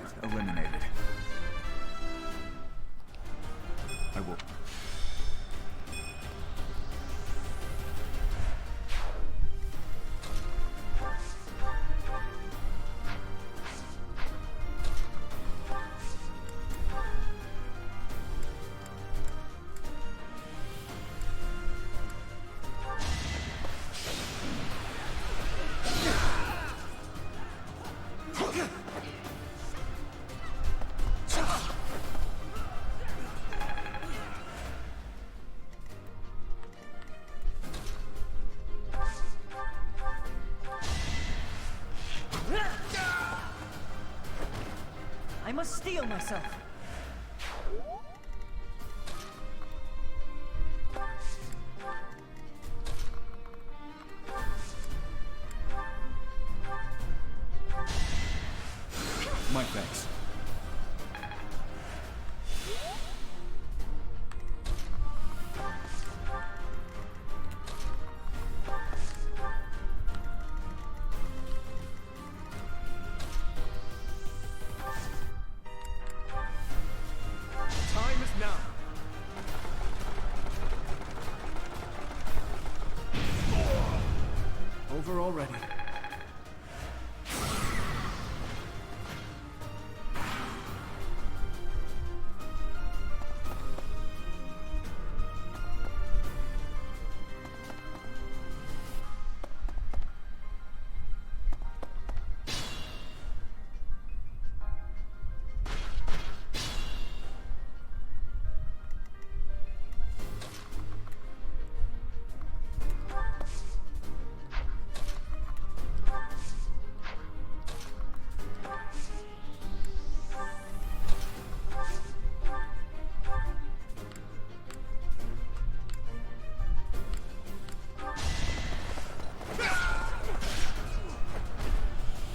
Threat eliminated. I will... I must steel myself. My thanks. Time is now. Over already.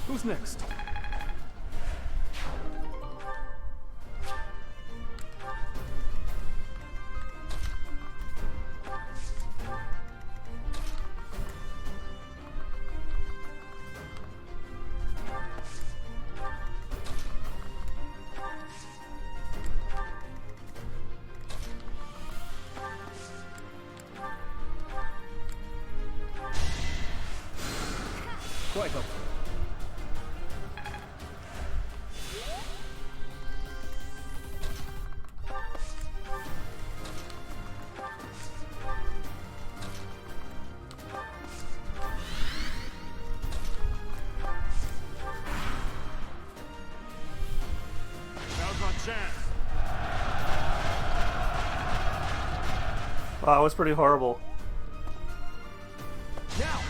Who's next? Quite helpful. Now's our chance. Wow, that was pretty horrible. Now.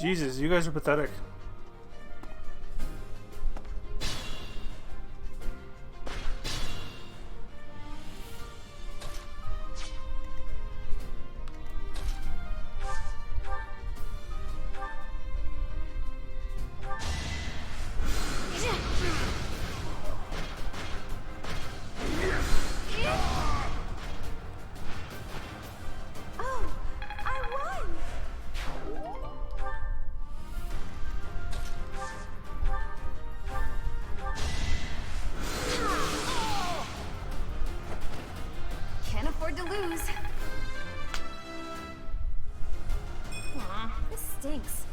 Jesus, you guys are pathetic. Oh, I won! Can't afford to lose. Aw, this stinks.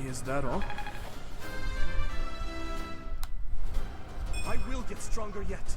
Is that all? I will get stronger yet.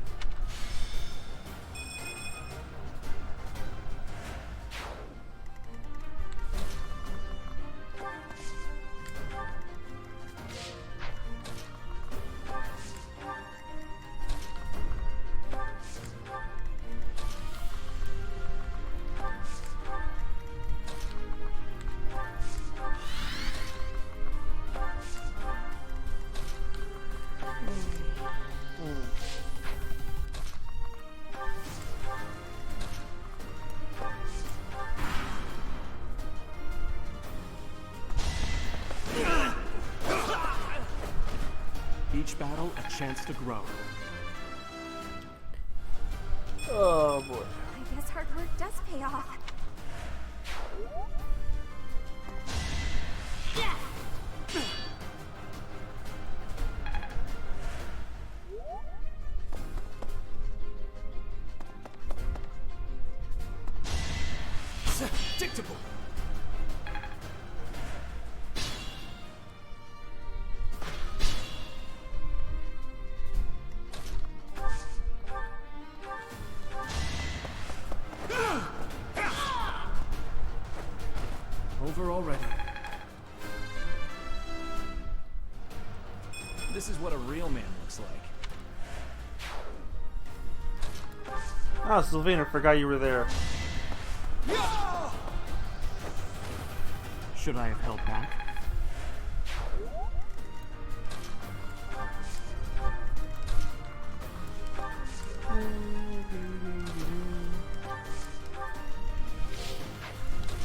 each battle a chance to grow. Oh boy. I guess hard work does pay off. Dictable. Over already. This is what a real man looks like. Oh, Sylvina, forgot you were there. Should I have held back?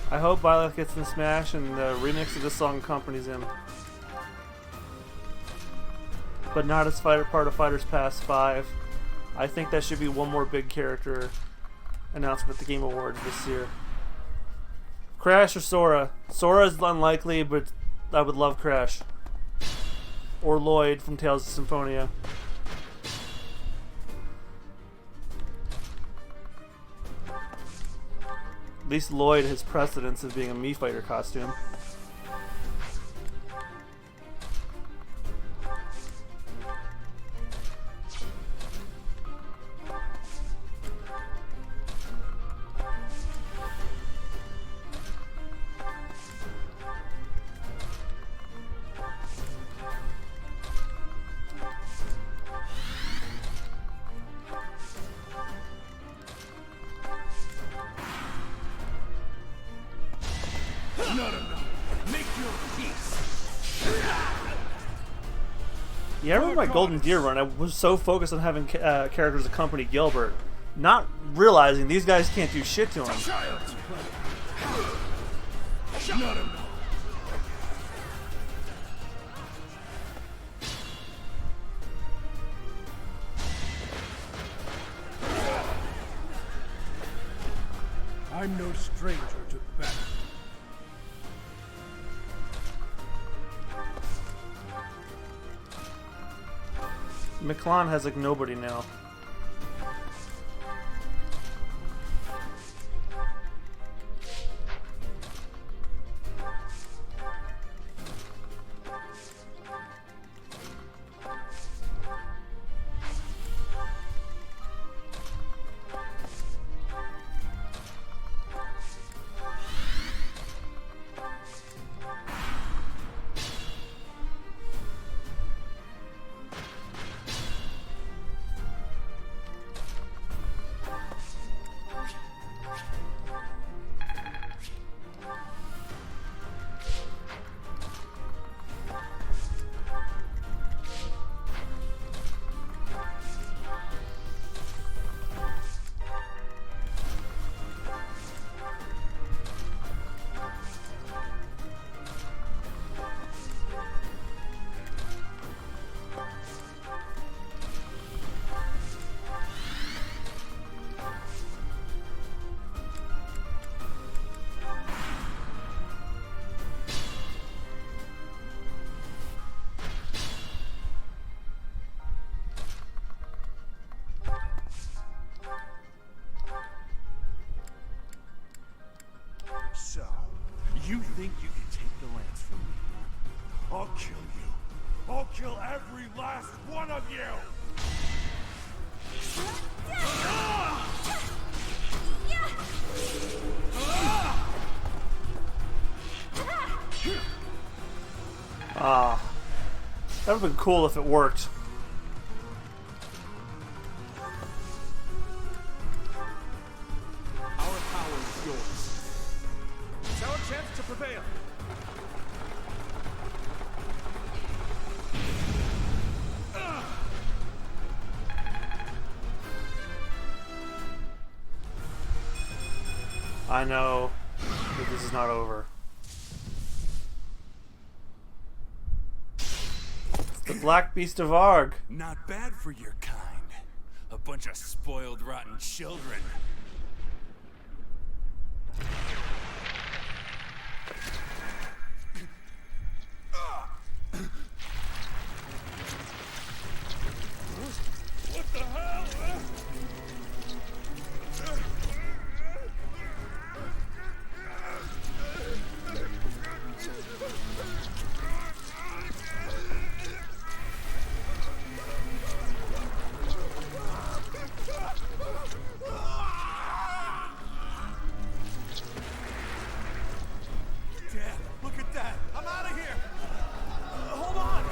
I hope Byleth gets in Smash and the remix of this song accompanies him. But not as part of Fighters Pass 5. I think that should be one more big character announcement at the Game Awards this year. Crash or Sora? Sora is unlikely, but I would love Crash. Or Lloyd from Tales of Symphonia. At least Lloyd has precedence of being a Mii Fighter costume. Yeah, I remember my Golden Deer run. I was so focused on having characters accompany Gilbert, not realizing these guys can't do shit to him. I'm no stranger to battle. McClellan has like nobody now. So, you think you can take the lance from me? I'll kill you. I'll kill every last one of you! Ah, that would have been cool if it worked. Our power is yours. It's our chance to prevail. I know that this is not over. The Black Beast of Arg. Not bad for your kind. A bunch of spoiled, rotten children. What the hell? Dad, look at that! I'm out of here! Hold on!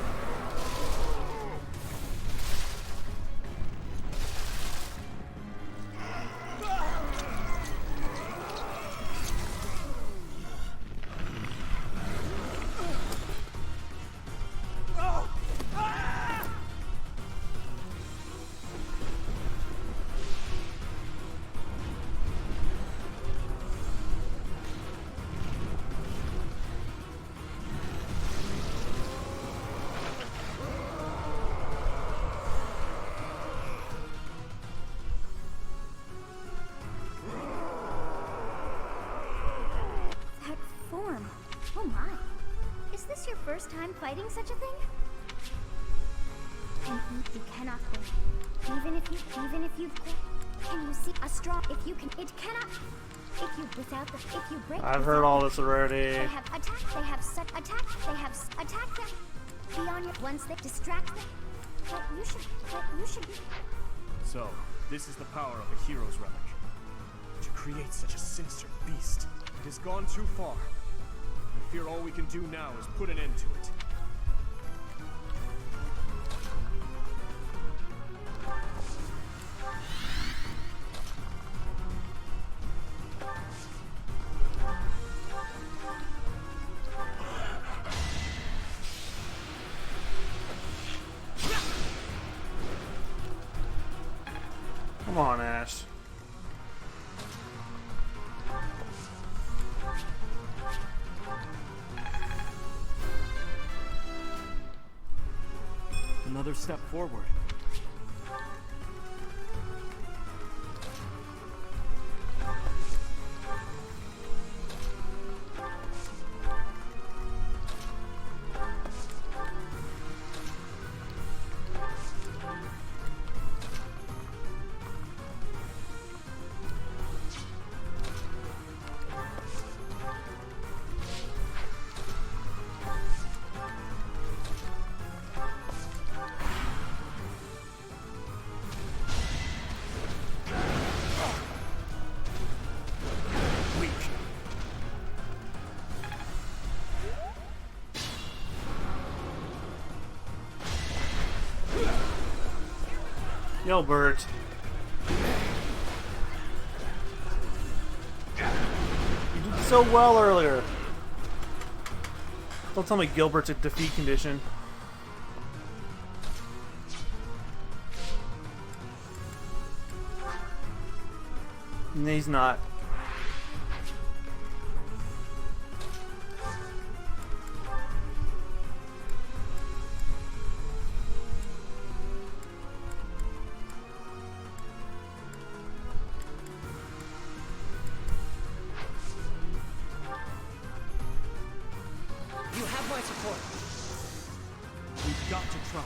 That form. Oh my. Is this your first time fighting such a thing? And you cannot win. Even if you can you see a strong if you can it cannot if you without the if you break I've heard all this already. they have attacked they have attacked them beyond your once they distract them. But you should So, this is the power of a hero's relic. To create such a sinister beast, it has gone too far. I fear all we can do now is put an end to it. Come on, Ash. Another step forward. Gilbert. You did so well earlier. Don't tell me Gilbert's a defeat condition. And he's not. You have my support. We've got to try.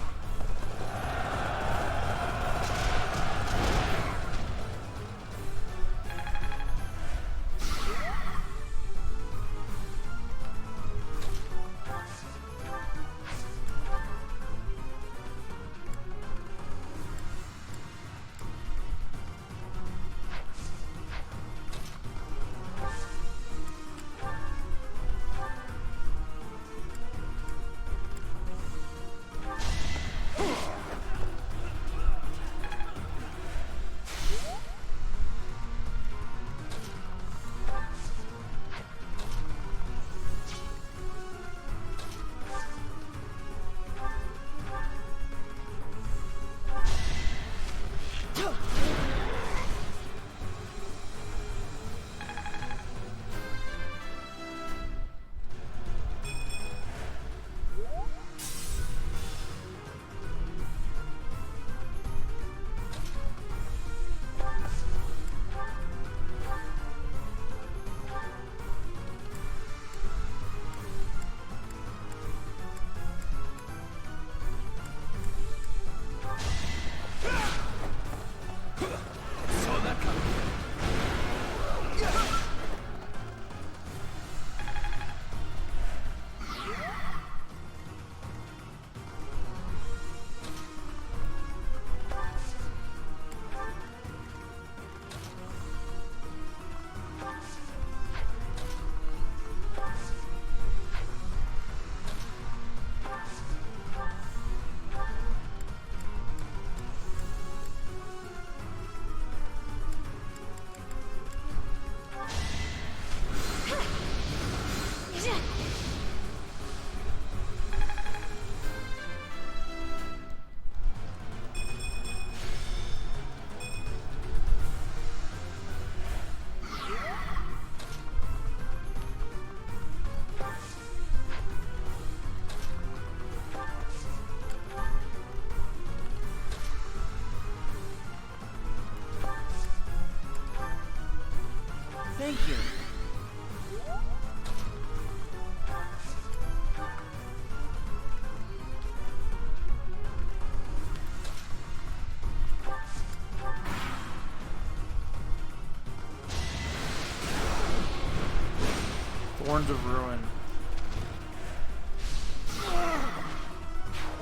Horns of Ruin.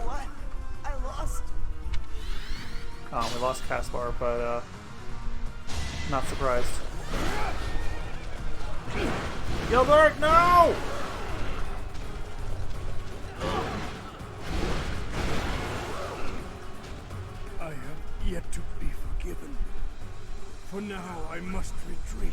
What? I lost? We lost Caspar, but not surprised. Gilbert, no! I have yet to be forgiven. For now, I must retreat.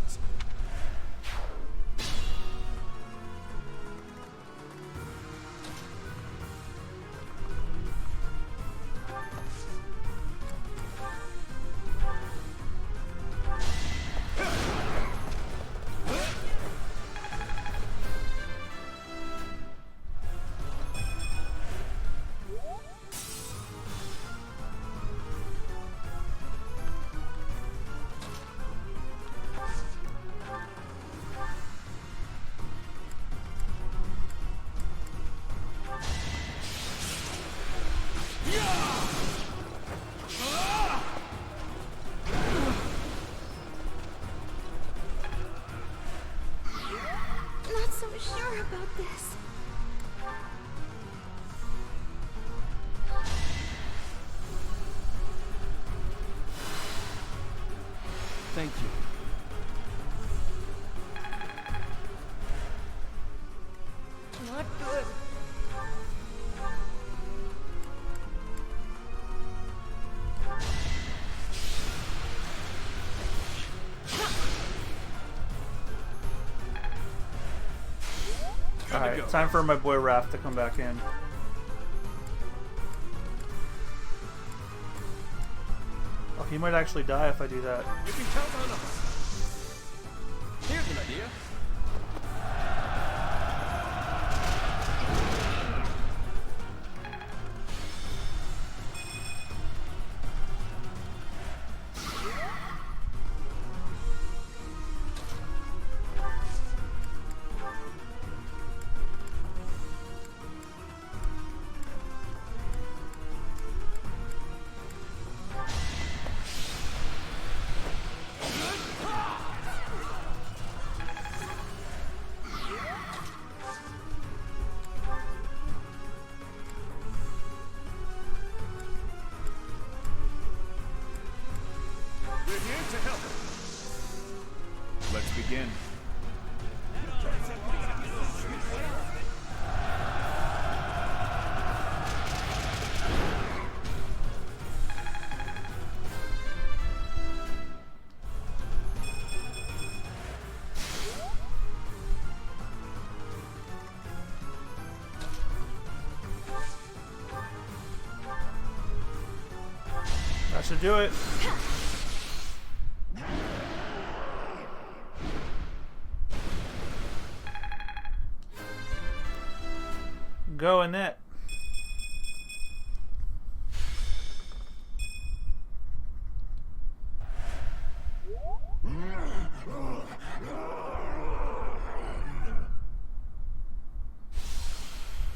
Not so sure about this. Thank you. Not good. Alright, time for my boy Raph to come back in. Oh, he might actually die if I do that. You can count on us. Here's an idea. We're here to help. Let's begin. That should do it. Go Annette.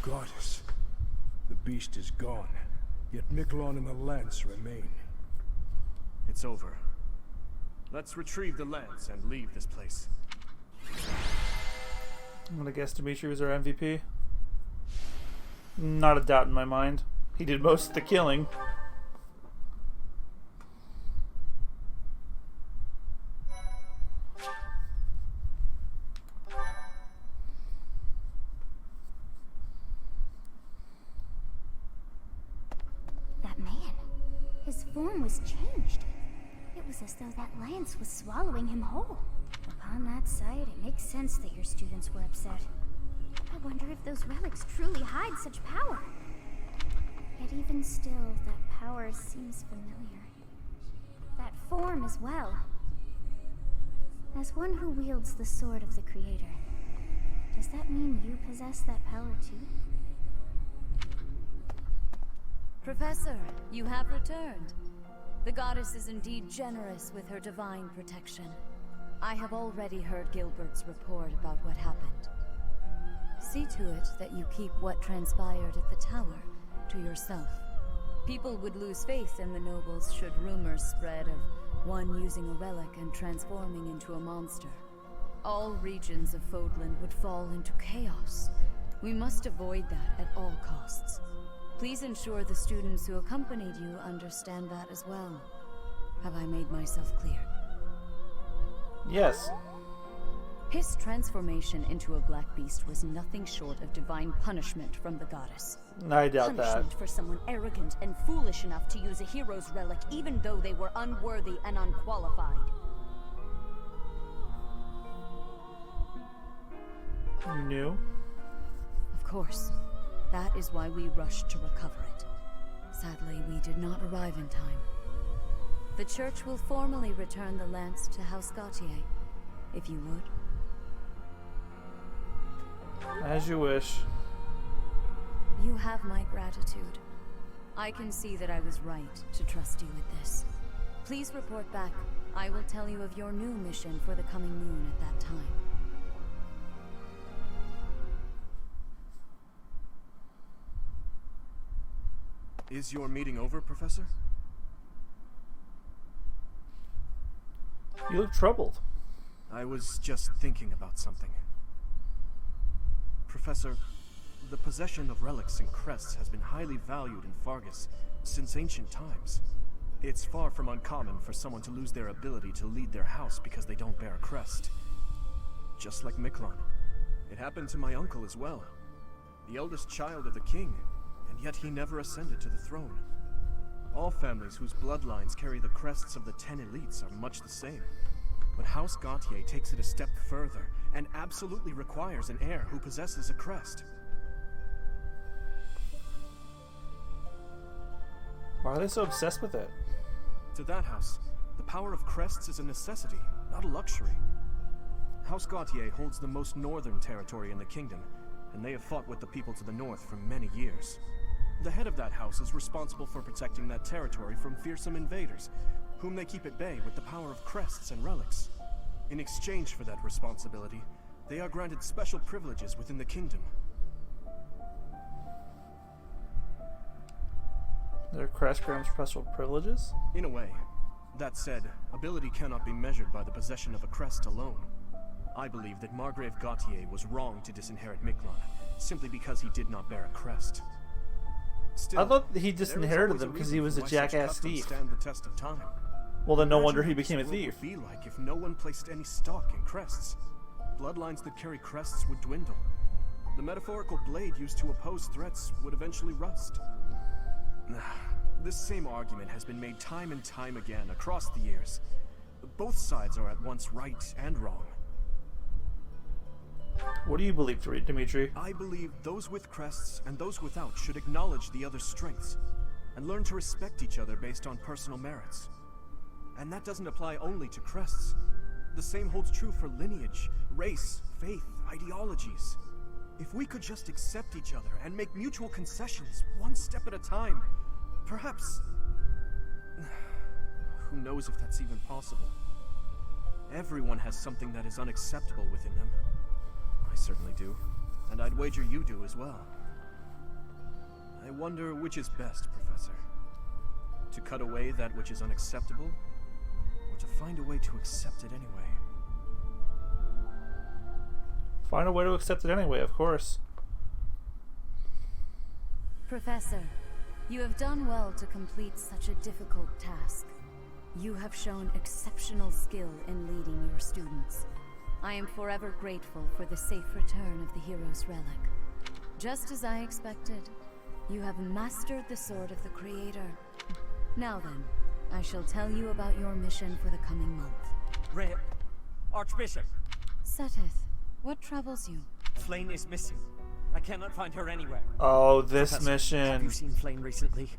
Goddess, the beast is gone, yet Miquelon and the lance remain. It's over. Let's retrieve the lance and leave this place. I'm gonna guess Dimitri was our MVP. Not a doubt in my mind. He did most of the killing. That man, his form was changed. It was as though that lance was swallowing him whole. Upon that sight, it makes sense that your students were upset. I wonder if those relics truly hide such power. Yet even still, that power seems familiar. That form as well. As one who wields the sword of the Creator, does that mean you possess that power too? Professor, you have returned. The goddess is indeed generous with her divine protection. I have already heard Gilbert's report about what happened. See to it that you keep what transpired at the tower to yourself. People would lose faith in the nobles should rumors spread of one using a relic and transforming into a monster. all regions of Fodlan would fall into chaos. We must avoid that at all costs. Please ensure the students who accompanied you understand that as well. Have I made myself clear? Yes. His transformation into a black beast was nothing short of divine punishment from the goddess. I doubt Punishment that. for someone arrogant and foolish enough to use a hero's relic even though they were unworthy and unqualified. You knew? Of course. That is why we rushed to recover it. Sadly, we did not arrive in time. The church will formally return the lance to House Gautier, if you would. As you wish. You have my gratitude. I can see that I was right to trust you with this. Please report back. I will tell you of your new mission for the coming moon at that time. Is your meeting over, Professor? You look troubled. I was just thinking about something. Professor, the possession of relics and crests has been highly valued in Fargus since ancient times. It's far from uncommon for someone to lose their ability to lead their house because they don't bear a crest. Just like Miklon. It happened to my uncle as well. The eldest child of the king, and yet he never ascended to the throne. All families whose bloodlines carry the crests of the 10 elites are much the same. But House Gautier takes it a step further and absolutely requires an heir who possesses a crest. Why are they so obsessed with it? To that house, the power of crests is a necessity, not a luxury. House Gautier holds the most northern territory in the kingdom, and they have fought with the people to the north for many years. The head of that house is responsible for protecting that territory from fearsome invaders, whom they keep at bay with the power of crests and relics. In exchange for that responsibility, they are granted special privileges within the kingdom. Their crest grants special privileges? In a way. That said, ability cannot be measured by the possession of a crest alone. I believe that Margrave Gautier was wrong to disinherit Miklon, simply because he did not bear a crest. Still, I thought he disinherited them because he was a jackass thief. Stand the test of time. Well, then no Imagine wonder he what this became a world thief. would be like if no one placed any stock in crests. Bloodlines that carry crests would dwindle. The metaphorical blade used to oppose threats would eventually rust. This same argument has been made time and time again across the years. Both sides are at once right and wrong. What do you believe, Dimitri? I believe those with crests and those without should acknowledge the other's strengths and learn to respect each other based on personal merits. And that doesn't apply only to crests. The same holds true for lineage, race, faith, ideologies. If we could just accept each other and make mutual concessions, one step at a time, perhaps... Who knows if that's even possible? Everyone has something that is unacceptable within them. I certainly do, and I'd wager you do as well. I wonder which is best, Professor. To cut away that which is unacceptable, or to find a way to accept it anyway? Find a way to accept it anyway, of course. Professor, you have done well to complete such a difficult task. You have shown exceptional skill in leading your students. I am forever grateful for the safe return of the hero's relic. Just as I expected, you have mastered the sword of the Creator. Now then, I shall tell you about your mission for the coming month. Archbishop! Seteth, what troubles you? Flame is missing. I cannot find her anywhere. Oh, this Professor, mission. Have you seen Flame recently?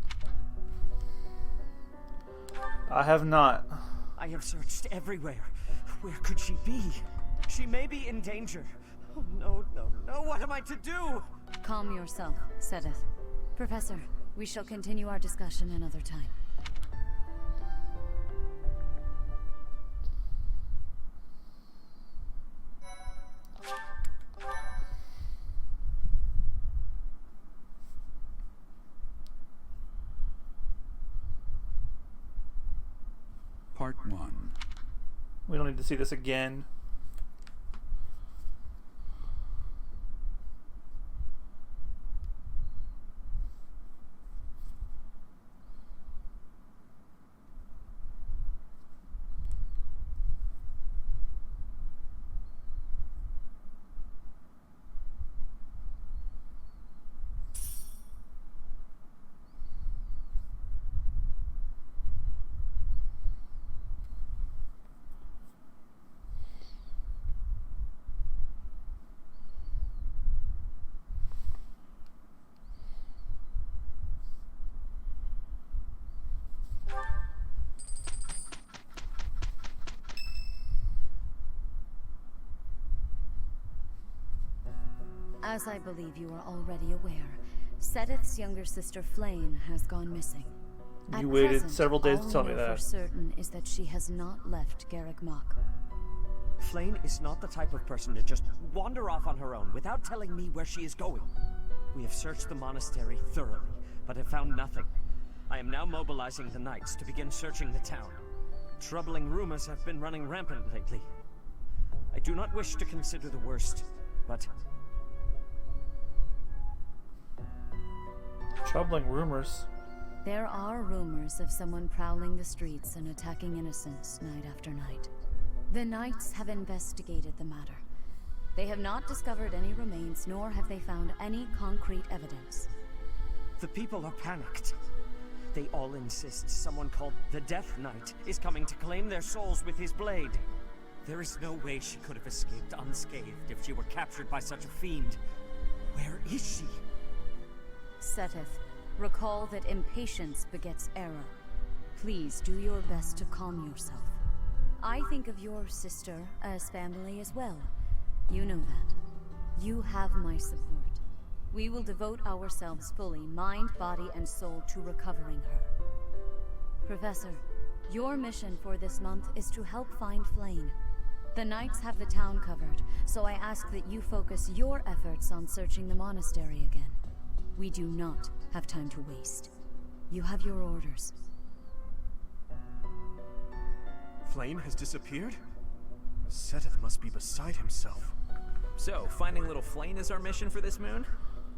I have not. I have searched everywhere. Where could she be? She may be in danger. Oh, no, no, no. What am I to do? Calm yourself, Seteth. Professor, we shall continue our discussion another time. Part 1. We don't need to see this again. As I believe you are already aware, Seteth's younger sister Flame has gone missing. At You waited present, several days to all tell we me know that. for certain is that she has not left Garreg Mach. Flame is not the type of person to just wander off on her own without telling me where she is going. We have searched the monastery thoroughly, but have found nothing. I am now mobilizing the knights to begin searching the town. Troubling rumors have been running rampant lately. I do not wish to consider the worst, but... Troubling rumors. There are rumors of someone prowling the streets and attacking innocents night after night. The knights have investigated the matter. They have not discovered any remains, nor have they found any concrete evidence. The people are panicked. They all insist someone called the Death Knight is coming to claim their souls with his blade. There is no way she could have escaped unscathed if she were captured by such a fiend. Where is she? Seteth, recall that impatience begets error. Please do your best to calm yourself. I think of your sister as family as well. You know that. You have my support. We will devote ourselves fully, mind, body, and soul, to recovering her. Professor, your mission for this month is to help find Flame. The knights have the town covered, so I ask that you focus your efforts on searching the monastery again. We do not have time to waste. You have your orders. Flame has disappeared? Seteth must be beside himself. So, finding little Flame is our mission for this moon?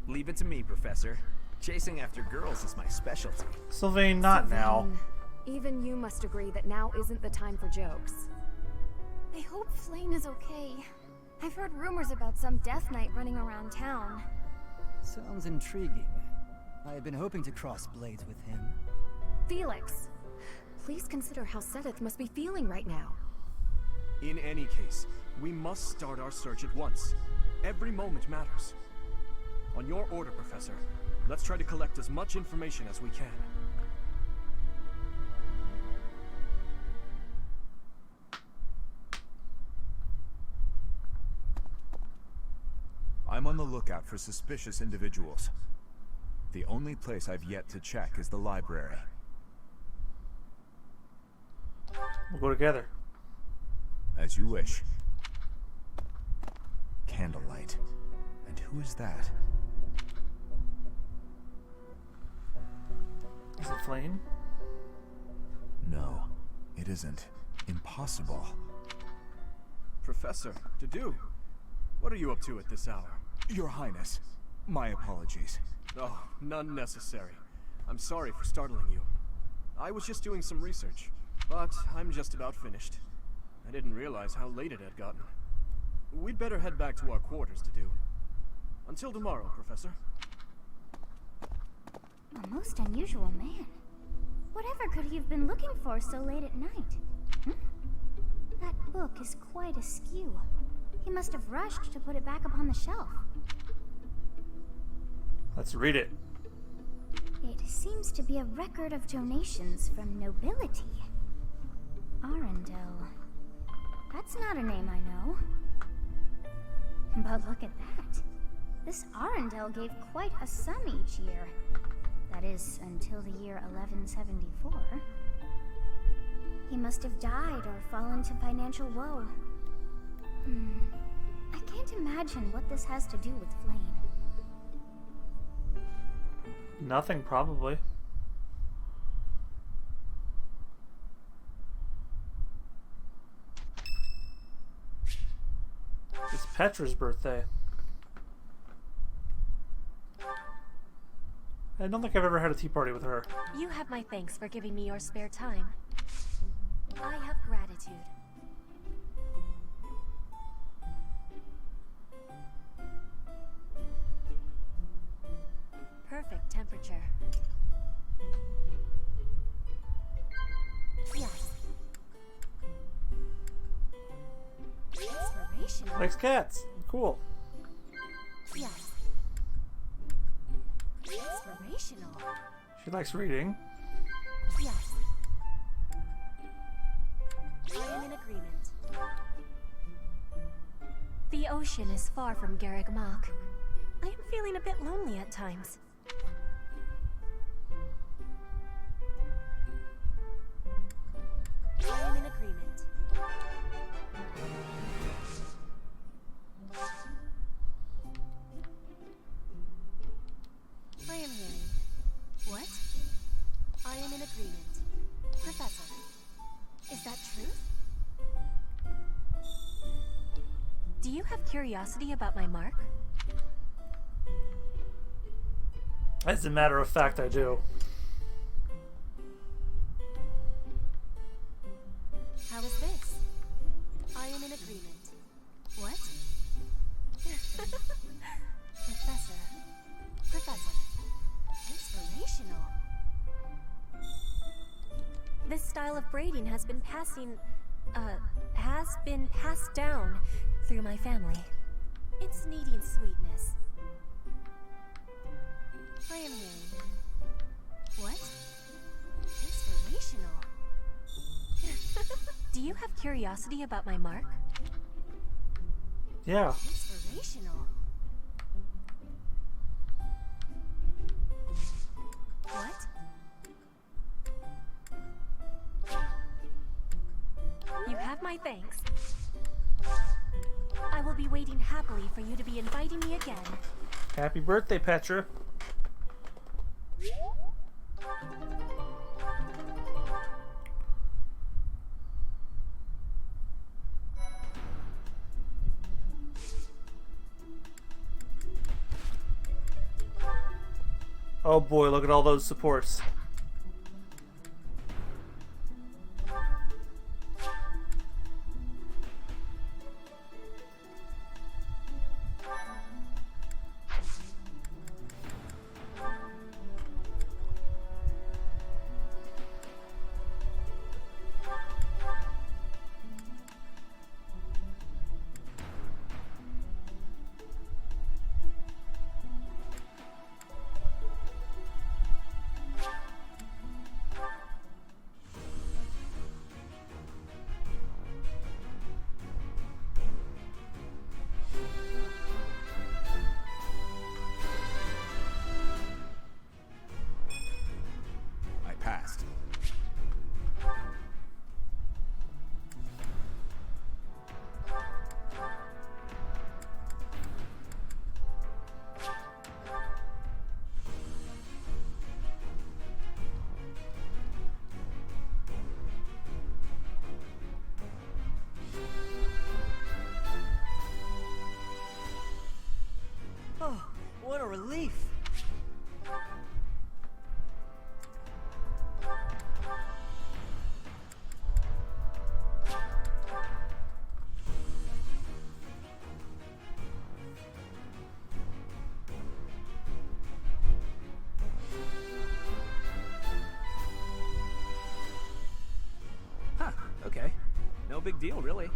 Leave it to me, Professor. Chasing after girls is my specialty. Sylvain, not now. Even you must agree that now isn't the time for jokes. I hope Flame is okay. I've heard rumors about some Death Knight running around town. Sounds intriguing. I have been hoping to cross blades with him. Felix, please consider how Seteth must be feeling right now. In any case, we must start our search at once. Every moment matters. On your order, Professor, let's try to collect as much information as we can. I'm on the lookout for suspicious individuals. The only place I've yet to check is the library. We'll go together. As you wish. Candlelight. And who is that? Is it Flame? No, it isn't. Impossible. Professor, to do. What are you up to at this hour? Your Highness, my apologies. Oh, none necessary. I'm sorry for startling you. I was just doing some research, but I'm just about finished. I didn't realize how late it had gotten. We'd better head back to our quarters to do. Until tomorrow, Professor. A most unusual man. Whatever could he have been looking for so late at night? That book is quite askew. He must have rushed to put it back upon the shelf. Let's read it. It seems to be a record of donations from nobility. Arundel. That's not a name I know. But look at that. This Arundel gave quite a sum each year. That is, until the year 1174. He must have died or fallen to financial woe. I can't imagine what this has to do with Flame. Nothing, probably. It's Petra's birthday. I don't think I've ever had a tea party with her. You have my thanks for giving me your spare time. I have gratitude. Perfect temperature. Yes. Inspirational. Likes cats. Cool. Yes. Inspirational. She likes reading. Yes. I am in agreement. The ocean is far from Garreg Mach. I am feeling a bit lonely at times. I am in agreement. I am hearing. What? I am in agreement. Professor, is that true? Do you have curiosity about my mark? As a matter of fact, I do. How is this? I am in agreement. What? Professor. Inspirational. This style of braiding has been passed down through my family. It's needing sweetness. I am hearing. What? Inspirational. Do you have curiosity about my mark? Yeah. Inspirational. What? You have my thanks. I will be waiting happily for you to be inviting me again. Happy birthday, Petra. Oh boy, look at all those supports. Passed. Oh, what a relief. Huh, okay. No big deal, really.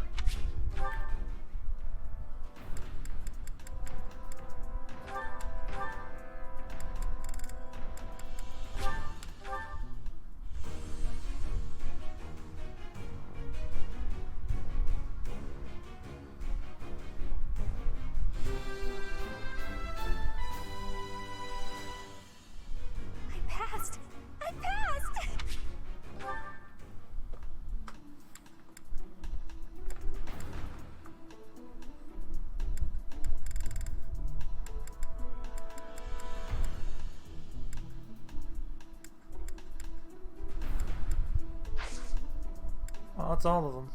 I passed! Oh, that's all of them.